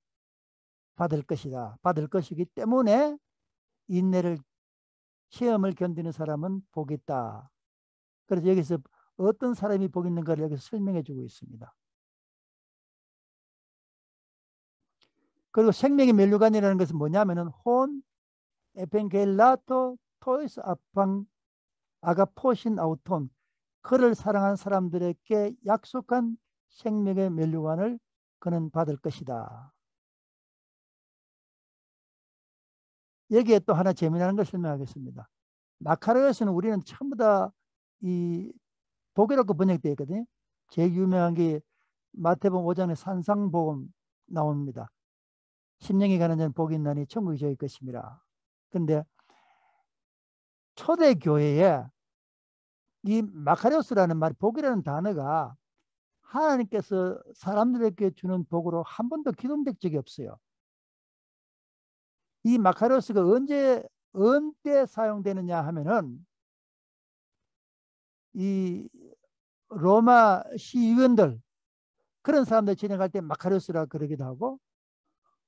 받을 것이다. 받을 것이기 때문에 인내를, 시험을 견디는 사람은 복이 있다. 그래서 여기서 어떤 사람이 복이 있는가를 여기서 설명해 주고 있습니다. 그리고 생명의 면류관이라는 것은 뭐냐면은 혼 에펜겔라토 토이스 아팡 아가포신 아우톤, 그를 사랑한 사람들에게 약속한 생명의 면류관을 그는 받을 것이다. 여기에 또 하나 재미나는 걸 설명하겠습니다. 마카레오스는 우리는 전부 다 이 독일어로 번역되어 있거든요. 제일 유명한 게 마태복음 5장의 산상복음 나옵니다. 심령이 가는 자는 복이 있나니 천국이 저희 것입니다. 그런데 초대교회에 이 마카레오스라는 말, 복이라는 단어가 하나님께서 사람들에게 주는 복으로 한 번도 기록된 적이 없어요. 이 마카레오스가 언제 사용되느냐 하면은 이 로마 시의원들, 그런 사람들 진행할 때 마카레오스라 그러기도 하고,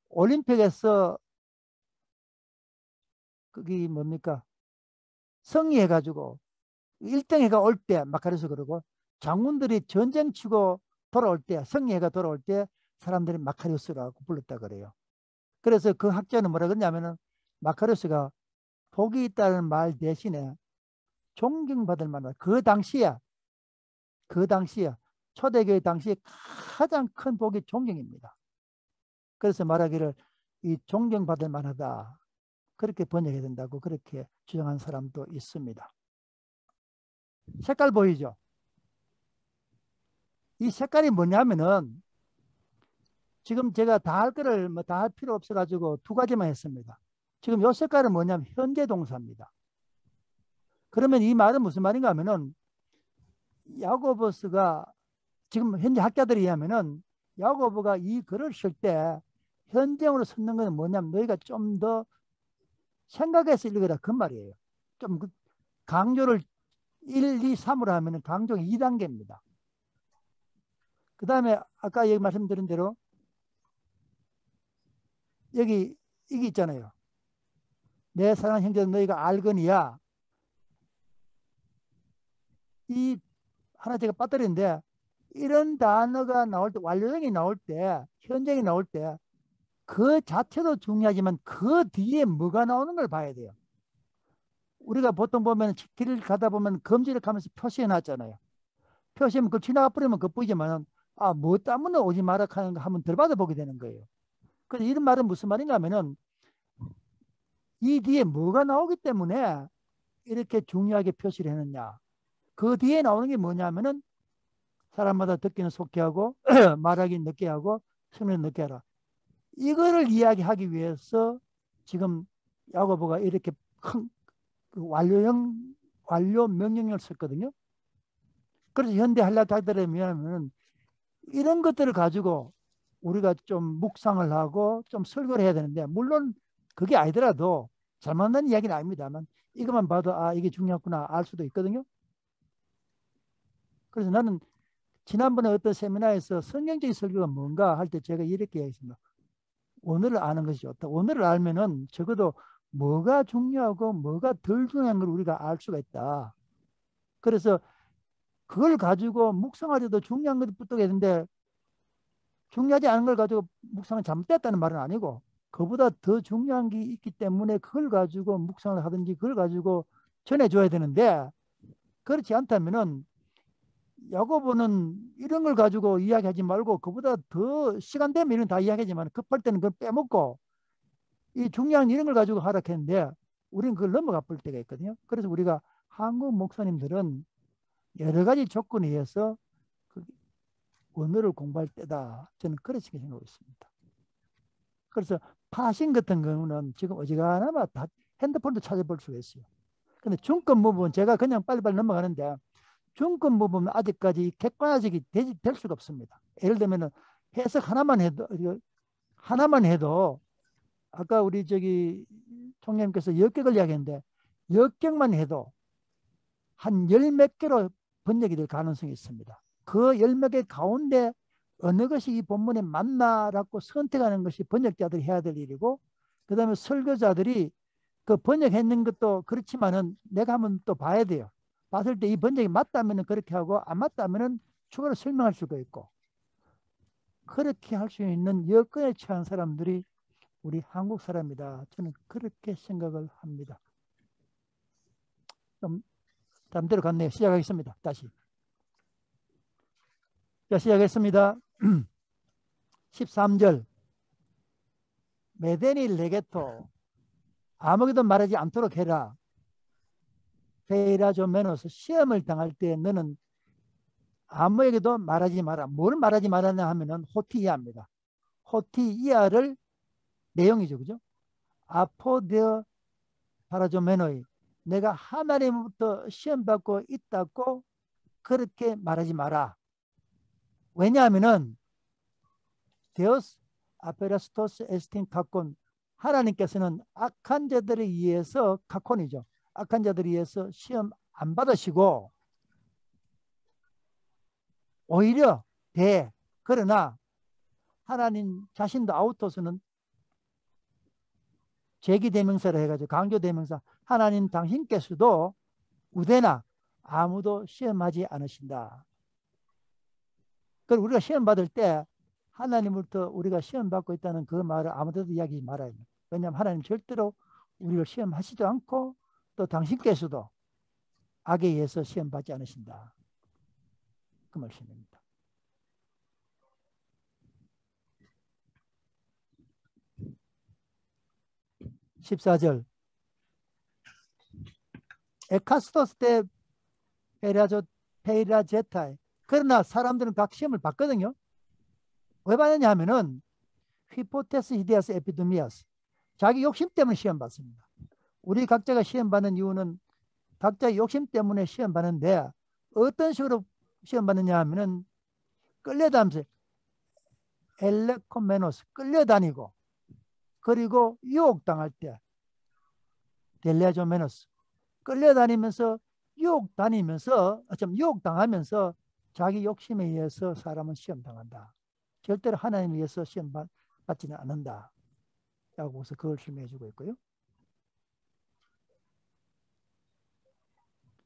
올림픽에서 그게 뭡니까? 승리해가지고 1등해가 올 때 마카레오스 그러고, 장군들이 전쟁 치고 돌아올 때, 승리해가 돌아올 때 사람들이 마카레오스라고 불렀다 그래요. 그래서 그 학자는 뭐라 그러냐면은 마카레오스가 복이 있다는 말 대신에 존경받을 만한, 그 당시에 초대교회 당시에 가장 큰 복이 존경입니다. 그래서 말하기를 이 존경받을 만하다, 그렇게 번역해야 된다고 그렇게 주장한 사람도 있습니다. 색깔 보이죠? 이 색깔이 뭐냐면은 지금 제가 다 할 거를 다 할 필요 없어 가지고 두 가지만 했습니다. 지금 이 색깔은 뭐냐면 현재 동사입니다. 그러면 이 말은 무슨 말인가 하면은 야고보스가, 지금 현재 학자들이 하면은 야고보가 이 글을 쓸 때 현장으로 섰는 것은 뭐냐면 너희가 좀 더 생각해서 읽어라 그 말이에요. 좀 강조를 1, 2, 3으로 하면 강조가 2단계입니다. 그 다음에 아까 여기 말씀드린 대로 여기 이게 있잖아요. 내 사랑하는 형제들 너희가 알거니와 이 하나 제가 빠뜨리는데 이런 단어가 나올 때 완료형이 나올 때 현장이 나올 때 그 자체도 중요하지만 그 뒤에 뭐가 나오는 걸 봐야 돼요. 우리가 보통 보면 길을 가다 보면 검지를 가면서 표시해 놨잖아요. 표시하면 그걸 지나가 버리면 그거 보이지만 뭐 때문에 오지 마라 하는 거 한번 들받아 보게 되는 거예요. 그래서 이런 말은 무슨 말인가 하면은 이 뒤에 뭐가 나오기 때문에 이렇게 중요하게 표시를 해놨냐. 그 뒤에 나오는 게 뭐냐면은 사람마다 듣기는 속히 하고 말하기 늦게 하고 성례는 늦게 하라. 이거를 이야기하기 위해서 지금 야고보가 이렇게 큰 완료 명령을 썼거든요. 그래서 현대 한락자들에 의하면 이런 것들을 가지고 우리가 좀 묵상을 하고 좀 설교를 해야 되는데 물론 그게 아니더라도 잘못된 이야기는 아닙니다만 이것만 봐도 이게 중요하구나 알 수도 있거든요. 그래서 나는 지난번에 어떤 세미나에서 성경적인 설교가 뭔가 할 때 제가 이렇게 얘기했습니다. 오늘을 아는 것이 좋다. 오늘을 알면은 적어도 뭐가 중요하고 뭐가 덜 중요한 걸 우리가 알 수가 있다. 그래서 그걸 가지고 묵상하려도 중요한 것을 붙들게 되는데 중요하지 않은 걸 가지고 묵상은 잘못됐다는 말은 아니고 그보다 더 중요한 게 있기 때문에 그걸 가지고 묵상을 하든지 그걸 가지고 전해줘야 되는데 그렇지 않다면은 야고보는 이런 걸 가지고 이야기하지 말고 그보다 더 시간 되면 이런 다 이야기하지만 급할 때는 그걸 빼먹고 이 중요한 이런 걸 가지고 하락했는데 우리는 그걸 넘어가 볼 때가 있거든요. 그래서 우리가 한국 목사님들은 여러 가지 조건에 의해서 언어를 공부할 때다. 저는 그렇게 생각하고 있습니다. 그래서 파신 같은 경우는 지금 어지간하면 다 핸드폰도 찾아볼 수가 있어요. 근데 중급 부분 제가 그냥 빨리빨리 넘어가는데 중급 부분은 아직까지 객관화적이 될 수가 없습니다. 예를 들면 해석 하나만 해도 아까 우리 저기 총장님께서 10격을 이야기했는데 10격만 해도 한 10몇 개로 번역이 될 가능성이 있습니다. 그 10몇 개 가운데 어느 것이 이 본문에 맞나라고 선택하는 것이 번역자들이 해야 될 일이고 그 다음에 설교자들이 그 번역했는 것도 그렇지만은 내가 한번 또 봐야 돼요. 봤을 때 이 번역이 맞다면 그렇게 하고 안 맞다면 추가로 설명할 수가 있고 그렇게 할 수 있는 여건에 처한 사람들이 우리 한국 사람이다. 저는 그렇게 생각을 합니다. 좀 다른 데로 갔네요. 시작하겠습니다. 다시. 자, 시작했습니다. 13절. 메데니 레게토 아무에게도 말하지 않도록 해라. 페이라조메노스 시험을 당할 때 너는 아무에게도 말하지 마라. 뭘 말하지 말았냐 하면은 호티이아입니다. 호티이아를 내용이죠. 그죠? 아포데어 파라조메노이 내가 하나님부터 시험받고 있다고 그렇게 말하지 마라. 왜냐하면은 데오스 아페라스토스 에스틴 카콘 하나님께서는 악한 자들에 의해서 카콘이죠. 악한 자들에 의해서 시험 안 받으시고 오히려 그러나 하나님 자신도 아우토스는 제기대명사를 해가지고 강조대명사 하나님 당신께서도 우대나 아무도 시험하지 않으신다. 그리고 우리가 시험 받을 때 하나님부터 우리가 시험 받고 있다는 그 말을 아무데도 이야기하지 말아야 돼요. 왜냐하면 하나님 절대로 우리를 시험하시도 않고 또 당신께서도 악에 의해서 시험 받지 않으신다. 그 말씀입니다. (14절) 에카스토스 때 페이라제타이 그러나 사람들은 각 시험을 받거든요. 왜 받느냐 하면은 휘포테스 히데아스 에피드미아스 자기 욕심 때문에 시험 받습니다. 우리 각자가 시험 받는 이유는 각자의 욕심 때문에 시험 받는데 어떤 식으로 시험 받느냐 하면은 끌려다니면서 엘레코메노스 끌려다니고, 그리고 유혹당할 때 델레조메노스 끌려다니면서 유혹당하면서 자기 욕심에 의해서 사람은 시험당한다. 절대로 하나님에 의해서 시험 받지는 않는다. 라고 해서 그걸 설명해 주고 있고요.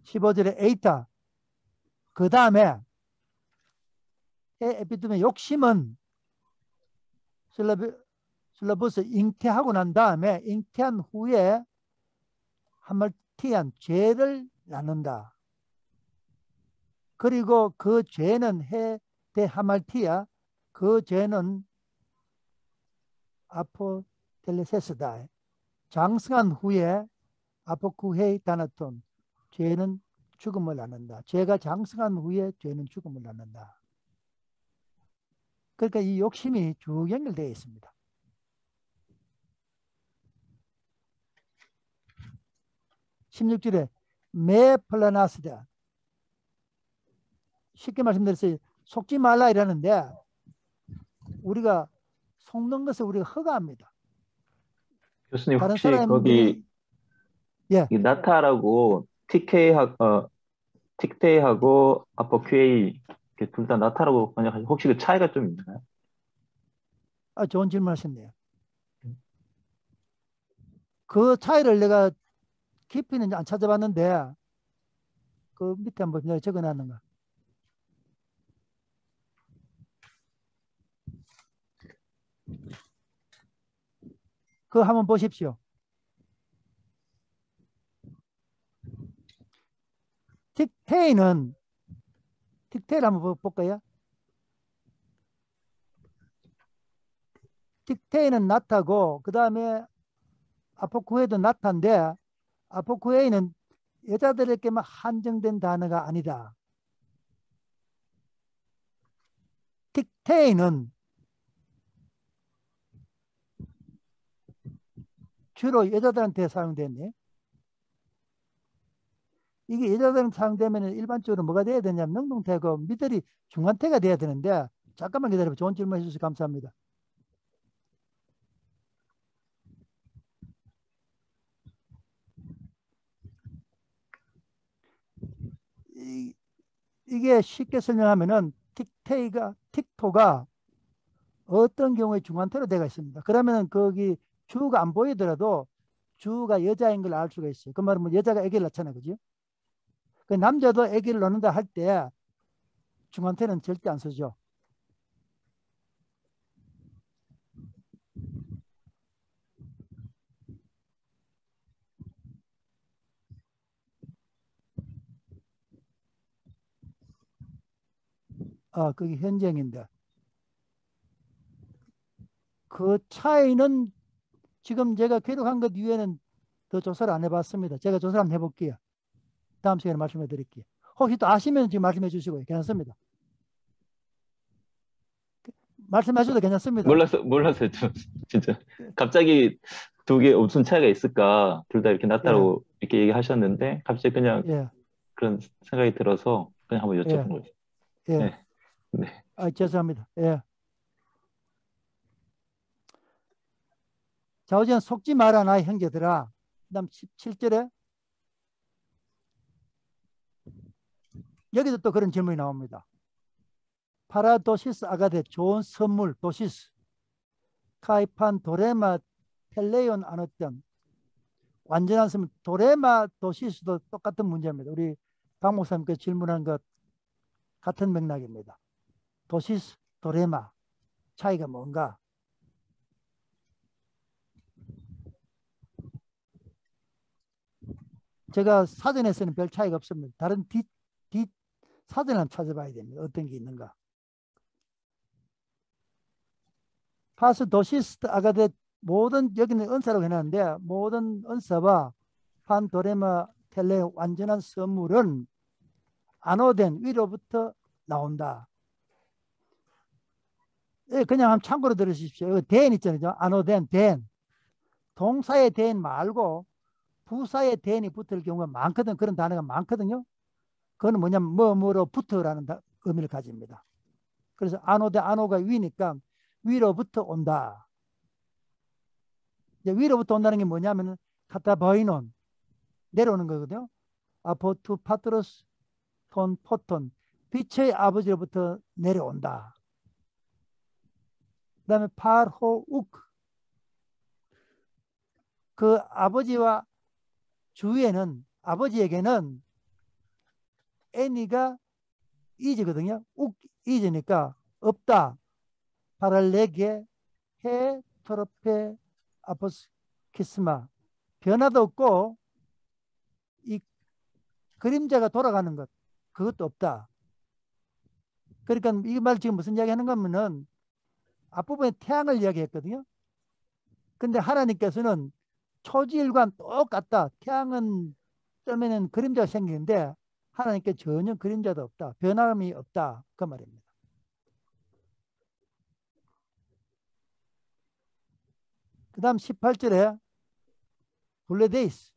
15절에 에이타, 그 다음에 에피드의 욕심은 슬라버스 잉태하고 난 다음에, 잉태한 후에 하말티안 죄를 낳는다. 그리고 그 죄는 헤데 하말티아, 그 죄는 아포텔레세스다. 장성한 후에 아포쿠헤이 다나톤, 죄는 죽음을 낳는다. 죄가 장성한 후에 죄는 죽음을 낳는다. 그러니까 이 욕심이 쭉 연결되어 있습니다. (16절에) 메플라나스다. 쉽게 말씀드렸어요. 속지 말라 이라는데, 우리가 속는 것을 우리가 허가합니다. 교수님 다른 혹시 사람들이- 거기 예. 이 나타라고 틱테이하고 아포큐에이 둘 다 나타라고 번역하시죠. 혹시 그 차이가 좀 있나요? 좋은 질문 하셨네요. 그 차이를 내가 깊이는 안 찾아봤는데, 그 밑에 한번 내가 적어놨는가. 그거 한번 보십시오. 틱테이를 한번 볼까요? 틱테이는 나타고, 그 다음에 아포쿠에도 나타인데, 아포쿠에는 여자들에게만 한정된 단어가 아니다. 틱테이는 주로 여자들한테 사용됐네. 이게 여자들한테 사용되면 일반적으로 뭐가 돼야 되냐면 능동태고 미들이 중간태가 돼야 되는데, 잠깐만 기다려봐. 좋은 질문 해주셔서 감사합니다. 이게 쉽게 설명하면은 틱토가 어떤 경우에 중간태로 되어 있습니다. 그러면 거기 주가 안 보이더라도 주가 여자인 걸 알 수가 있어요. 그 말은 뭐 여자가 아기를 낳잖아요. 그죠? 그 남자도 아기를 낳는다 할 때 중간태는 절대 안 쓰죠. 그게 현재인데. 그 차이는 지금 제가 기록한 것 이외에는 더 조사를 안 해봤습니다. 제가 조사를 한번 해볼게요. 다음 시간에 말씀해 드릴게요. 혹시 또 아시면 지금 말씀해 주시고요. 괜찮습니다. 말씀하셔도 괜찮습니다. 몰랐어요. 저 진짜 갑자기 두 개 무슨 차이가 있을까? 둘 다 이렇게 나타라고 이렇게 얘기하셨는데 갑자기 그냥 예. 그런 생각이 들어서 그냥 한번 여쭤본 거죠. 예. 네. 네. 죄송합니다. 예. 자, 어제는 속지 마라 나의 형제들아. 그 다음 17절에 여기도 또 그런 질문이 나옵니다. 파라도시스 아가데, 좋은 선물 도시스, 카이판 도레마 텔레온 아노던, 완전한 선물 도레마 도시스도 똑같은 문제입니다. 우리 박 목사님께 질문한 것 같은 맥락입니다. 도시스, 도레마 차이가 뭔가? 제가 사전에서는 별 차이가 없습니다. 다른 뒷 사전을 한번 찾아봐야 됩니다. 어떤 게 있는가. 파스 도시스 아가데, 모든, 여기는 은사라고 해놨는데 모든 은사와 판 도레마 텔레 완전한 선물은 안오된 위로부터 나온다. 예, 그냥 한번 참고로 들으십시오. 된 있잖아요. 안오된 된. 동사의 된 말고 부사의 된이 붙을 경우가 많거든. 그런 단어가 많거든요. 그거는 뭐냐면 뭐뭐로 붙어라는 의미를 가집니다. 그래서 안오된 안오가 위니까 위로부터 온다. 이제 위로부터 온다는 게 뭐냐면은 카타바이논 내려오는 거거든요. 아포투 파트로스 톤 포톤 빛의 아버지로부터 내려온다. 그 다음에 파르호욱 그 아버지와 주위에는 아버지에게는 애니가 이즈거든요. 욱 이즈니까 없다. 파랄레게 해 토로페 아포스 키스마 변화도 없고 이 그림자가 돌아가는 것 그것도 없다. 그러니까 이 말 지금 무슨 이야기 하는 거면은 앞부분에 태양을 이야기했거든요. 근데 하나님께서는 초지일관 똑같다. 태양은 뜨면은 그림자가 생기는데 하나님께 전혀 그림자도 없다. 변함이 없다. 그 말입니다. 그 다음 18절에 블레데이스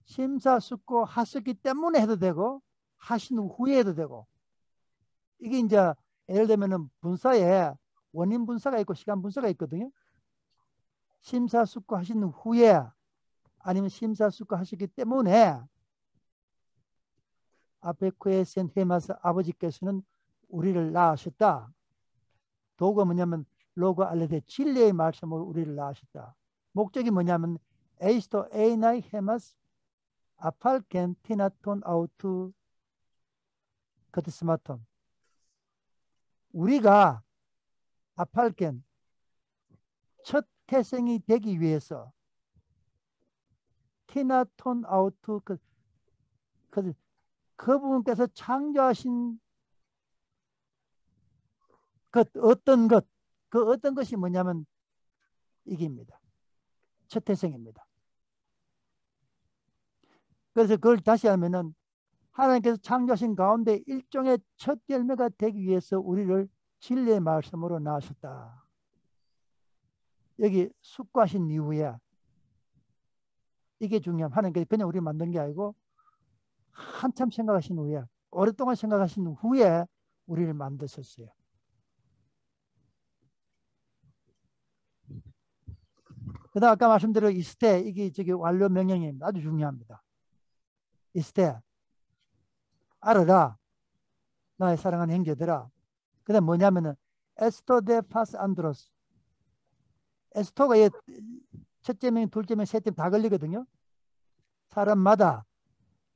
심사숙고하셨기 때문에 해도 되고 하신 후에 해도 되고 이게 이제 예를 들면은 분사에 원인 분사가 있고 시간 분사가 있거든요. 심사숙고하신 후에 아니면 심사숙고하셨기 때문에 아베쿠에센 헤마스 아버지께서는 우리를 낳으셨다. 도구가 뭐냐면 로고 알레데 진리의 말씀으로 우리를 낳으셨다. 목적이 뭐냐면 에이스토 에이나이 헤마스 아팔켄 티나톤 아우투 커티스마톤 우리가 아팔켄 첫 태생이 되기 위해서 티나톤 아우투 그분께서 창조하신 그 어떤 것이 뭐냐면 이게입니다. 첫 태생입니다. 그래서 그걸 다시 하면은 하나님께서 창조하신 가운데 일종의 첫 열매가 되기 위해서 우리를 진리의 말씀으로 낳으셨다. 여기 숙고하신 이후에 이게 중요함. 하나님께서 그냥 우리 만든 게 아니고 한참 생각하신 후에 오랫동안 생각하신 후에 우리를 만드셨어요. 그다음 아까 말씀드린 이스테 이게 저기 완료 명령입니다. 아주 중요합니다. 이스테 알아라 나의 사랑하는 형제들아. 그다음 뭐냐면은 에스토 데 파스 안드로스 에스토가 첫째 명, 둘째 명, 셋째 명 다 걸리거든요. 사람마다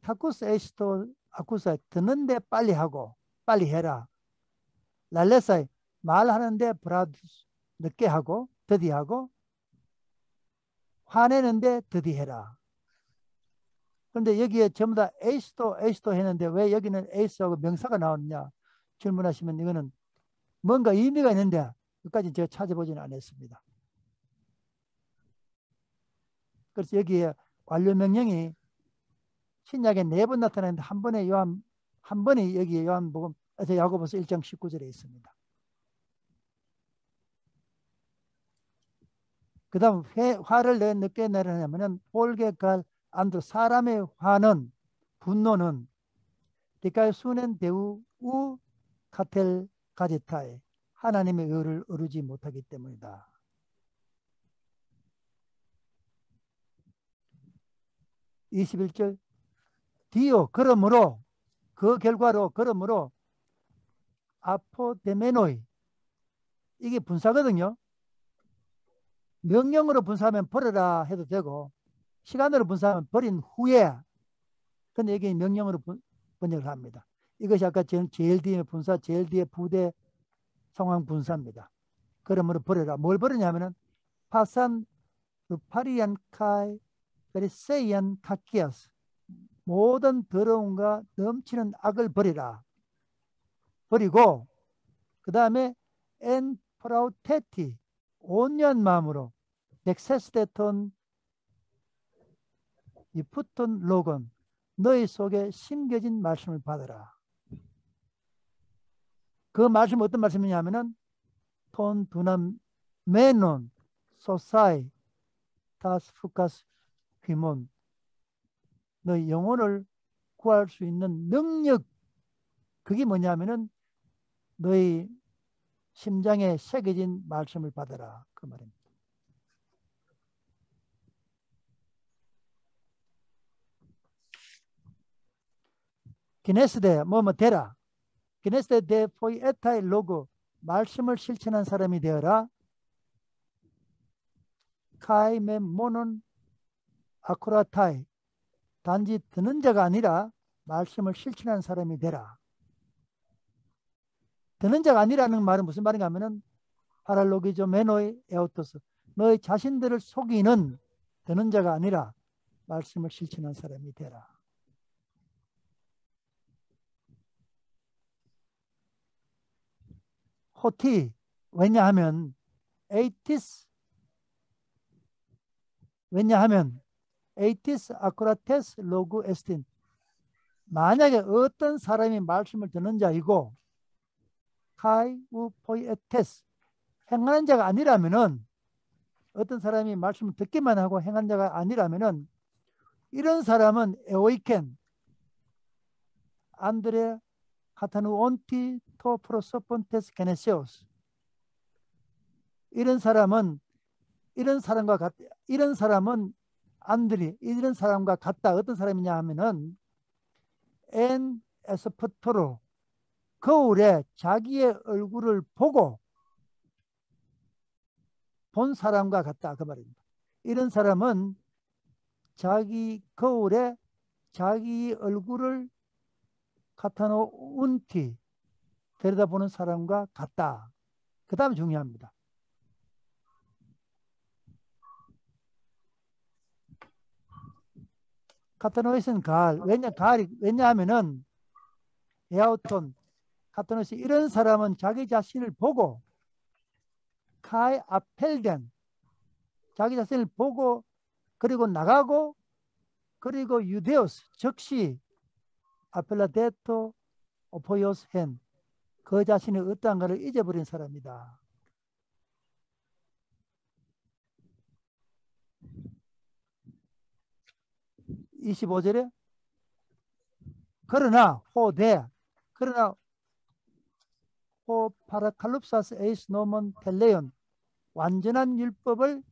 타쿠스 에스토 아쿠사 듣는데 빨리 하고 빨리 해라. 랄레사이 말하는데 브라두스 늦게 하고 더디하고 화내는데 더디해라. 그런데 여기에 전부 다 에이스토 했는데 왜 여기는 에이스하고 명사가 나오느냐 질문하시면 이거는 뭔가 의미가 있는데 여기까지 제가 찾아보지는 않았습니다. 그래서 여기에 완료 명령이 신약에 4번 나타나는데 한 번에 여기 요한복음 야고보서 1장 19절에 있습니다. 그 다음 화를 왜 늦게 내려냐면은 폴게갈 안드 사람의 화는 분노는 디칼 수넨 대우 우 카텔 가제타에 하나님의 의를 이루지 못하기 때문이다. (21절) 디오 그러므로 그 결과로 그러므로 아포데메노이 이게 분사거든요. 명령으로 분사하면 버려라 해도 되고 시간으로 분사하면 버린 후에 근데 이게 명령으로 번역을 합니다. 이것이 아까 제일 뒤에 분사 제일 뒤에 부대 상황 분사입니다. 그러므로 버려라. 뭘 버리냐면은 파산 루파리안 카이 베리세이안 카키아스 모든 더러움과 넘치는 악을 버리라. 버리고 그 다음에 엔 프라우테티 온유한 마음으로 넥세스테톤 이푸톤 로건 너희 속에 심겨진 말씀을 받으라. 그 말씀 어떤 말씀이냐면은 톤 두남 메논 소사이 다스 푸카스 휘몬 너희 영혼을 구할 수 있는 능력 그게 뭐냐면은 너희 심장에 새겨진 말씀을 받아라. 그 말입니다. 기네스데 뭐뭐 되라. 기네스데 데 포이에타이 로고 말씀을 실천한 사람이 되어라. 카이메 모논 아쿠라타이 단지 듣는 자가 아니라 말씀을 실천한 사람이 되라. 듣는 자가 아니라는 말은 무슨 말인가 하면은 파랄로기조 메노이 에오토스 너희 자신들을 속이는 듣는 자가 아니라 말씀을 실천한 사람이 되라. 호티 왜냐하면 에이티스 왜냐하면 에이티스 아쿠라테스 로그 에스틴 만약에 어떤 사람이 말씀을 듣는 자이고 카이 우 포이에테스 행하는 자가 아니라면은 어떤 사람이 말씀을 듣기만 하고 행하는 자가 아니라면은 이런 사람은 에오이켄 안드레 카타누 온티 토 프로소폰테스 게네시오스 이런 사람은 안드리 이런 사람과 같다. 어떤 사람이냐 하면은 엔 에스포토로 거울에 자기의 얼굴을 보고 본 사람과 같다. 그 말입니다. 이런 사람은 자기 거울에 자기 얼굴을 카타노 운티 들여다보는 사람과 같다. 그 다음에 중요합니다. 카타노이스는 왜냐하면은 에아우톤 카타노이스 이런 사람은 자기 자신을 보고 카이 아펠덴 자기 자신을 보고 그리고 나가고 그리고 유데오스 즉시 아펠라데토 오포요스 헨 그 자신이 어떠한가를 잊어버린 사람이다. (25절에) 그러나 호 파라칼룹사스 에이스 노먼 텔레온 완전한 율법을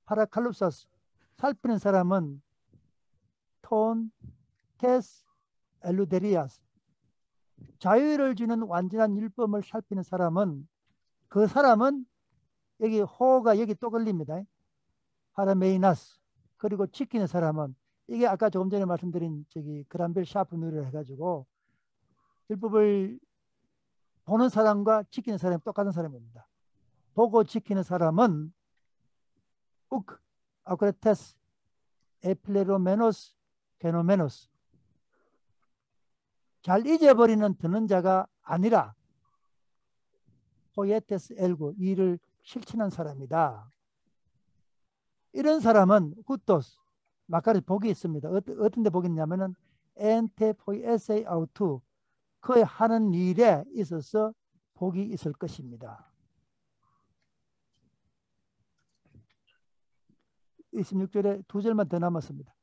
파라칼룹사스 살피는 사람은 톤 테스 엘루데리아스 자유를 주는 완전한 율법을 살피는 사람은 그 사람은 여기 호가 여기 또 걸립니다. 파라메이나스 그리고 지키는 사람은 이게 아까 조금 전에 말씀드린 저기 그란벨 샤프 누리를 해가지고 율법을 보는 사람과 지키는 사람이 똑같은 사람입니다. 보고 지키는 사람은 우크 아크레테스 에플레로메노스 게노메노스 잘 잊어버리는 듣는 자가 아니라 포예테스 엘고 이를 실천한 사람이다. 이런 사람은 후토스 마카리 복이 있습니다. 어떤 데 복이 있냐면은 엔테 포이에세이 아우투 그의 하는 일에 있어서 복이 있을 것입니다. 26절에 두 절만 더 남았습니다.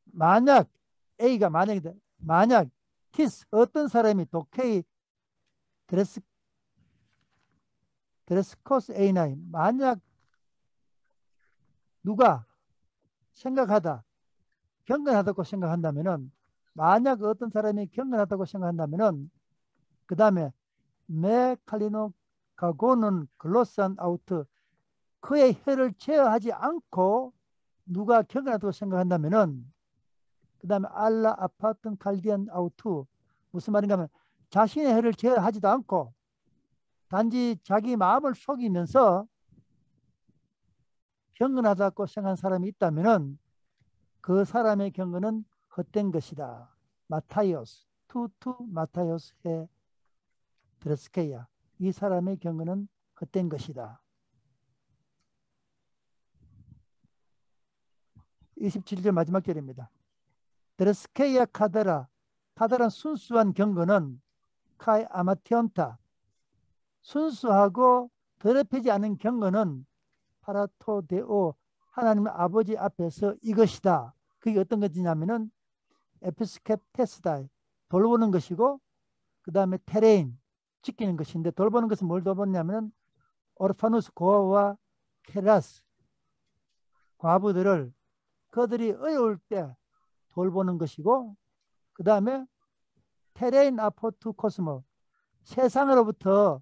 만약 A가 만약 티스 어떤 사람이 독해의 드레스코스 A9 만약 누가 경건하다고 생각한다면은 만약 어떤 사람이 경건하다고 생각한다면은 그 다음에 메칼리노 가고는 글로산 아우트 그의 혀를 제어하지 않고 누가 경건하다고 생각한다면은 그 다음에 알라 아파튼 칼디안 아우투 무슨 말인가 하면 자신의 혀를 제어하지도 않고 단지 자기 마음을 속이면서 경건하다고 생각한 사람이 있다면은 그 사람의 경건은 헛된 것이다. 마타이오스 투투 마타이오스의 드레스케야 이 사람의 경건은 헛된 것이다. 27절 마지막 절입니다. 드레스케야 카다라는 순수한 경건은 카이 아마티온타 순수하고 더럽히지 않은 경건은 파라토데오 하나님 아버지 앞에서 이것이다. 그게 어떤 것이냐면은 에피스케테스다 돌보는 것이고 그 다음에 테레인, 지키는 것인데 돌보는 것은 뭘 돌보냐면 오르파누스 고아와 케라스, 과부들을 그들이 어려울 때 돌보는 것이고, 그 다음에 테레인 아포투 코스모, 세상으로부터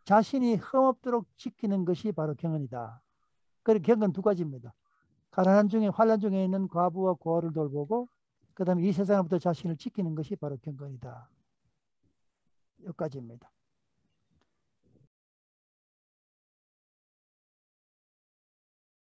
자신이 흠없도록 지키는 것이 바로 경건이다. 그리고 경건 두 가지입니다. 가난한 중에 환난 중에 있는 과부와 고아를 돌보고, 그 다음에 이 세상으로부터 자신을 지키는 것이 바로 경건이다. 여기까지입니다.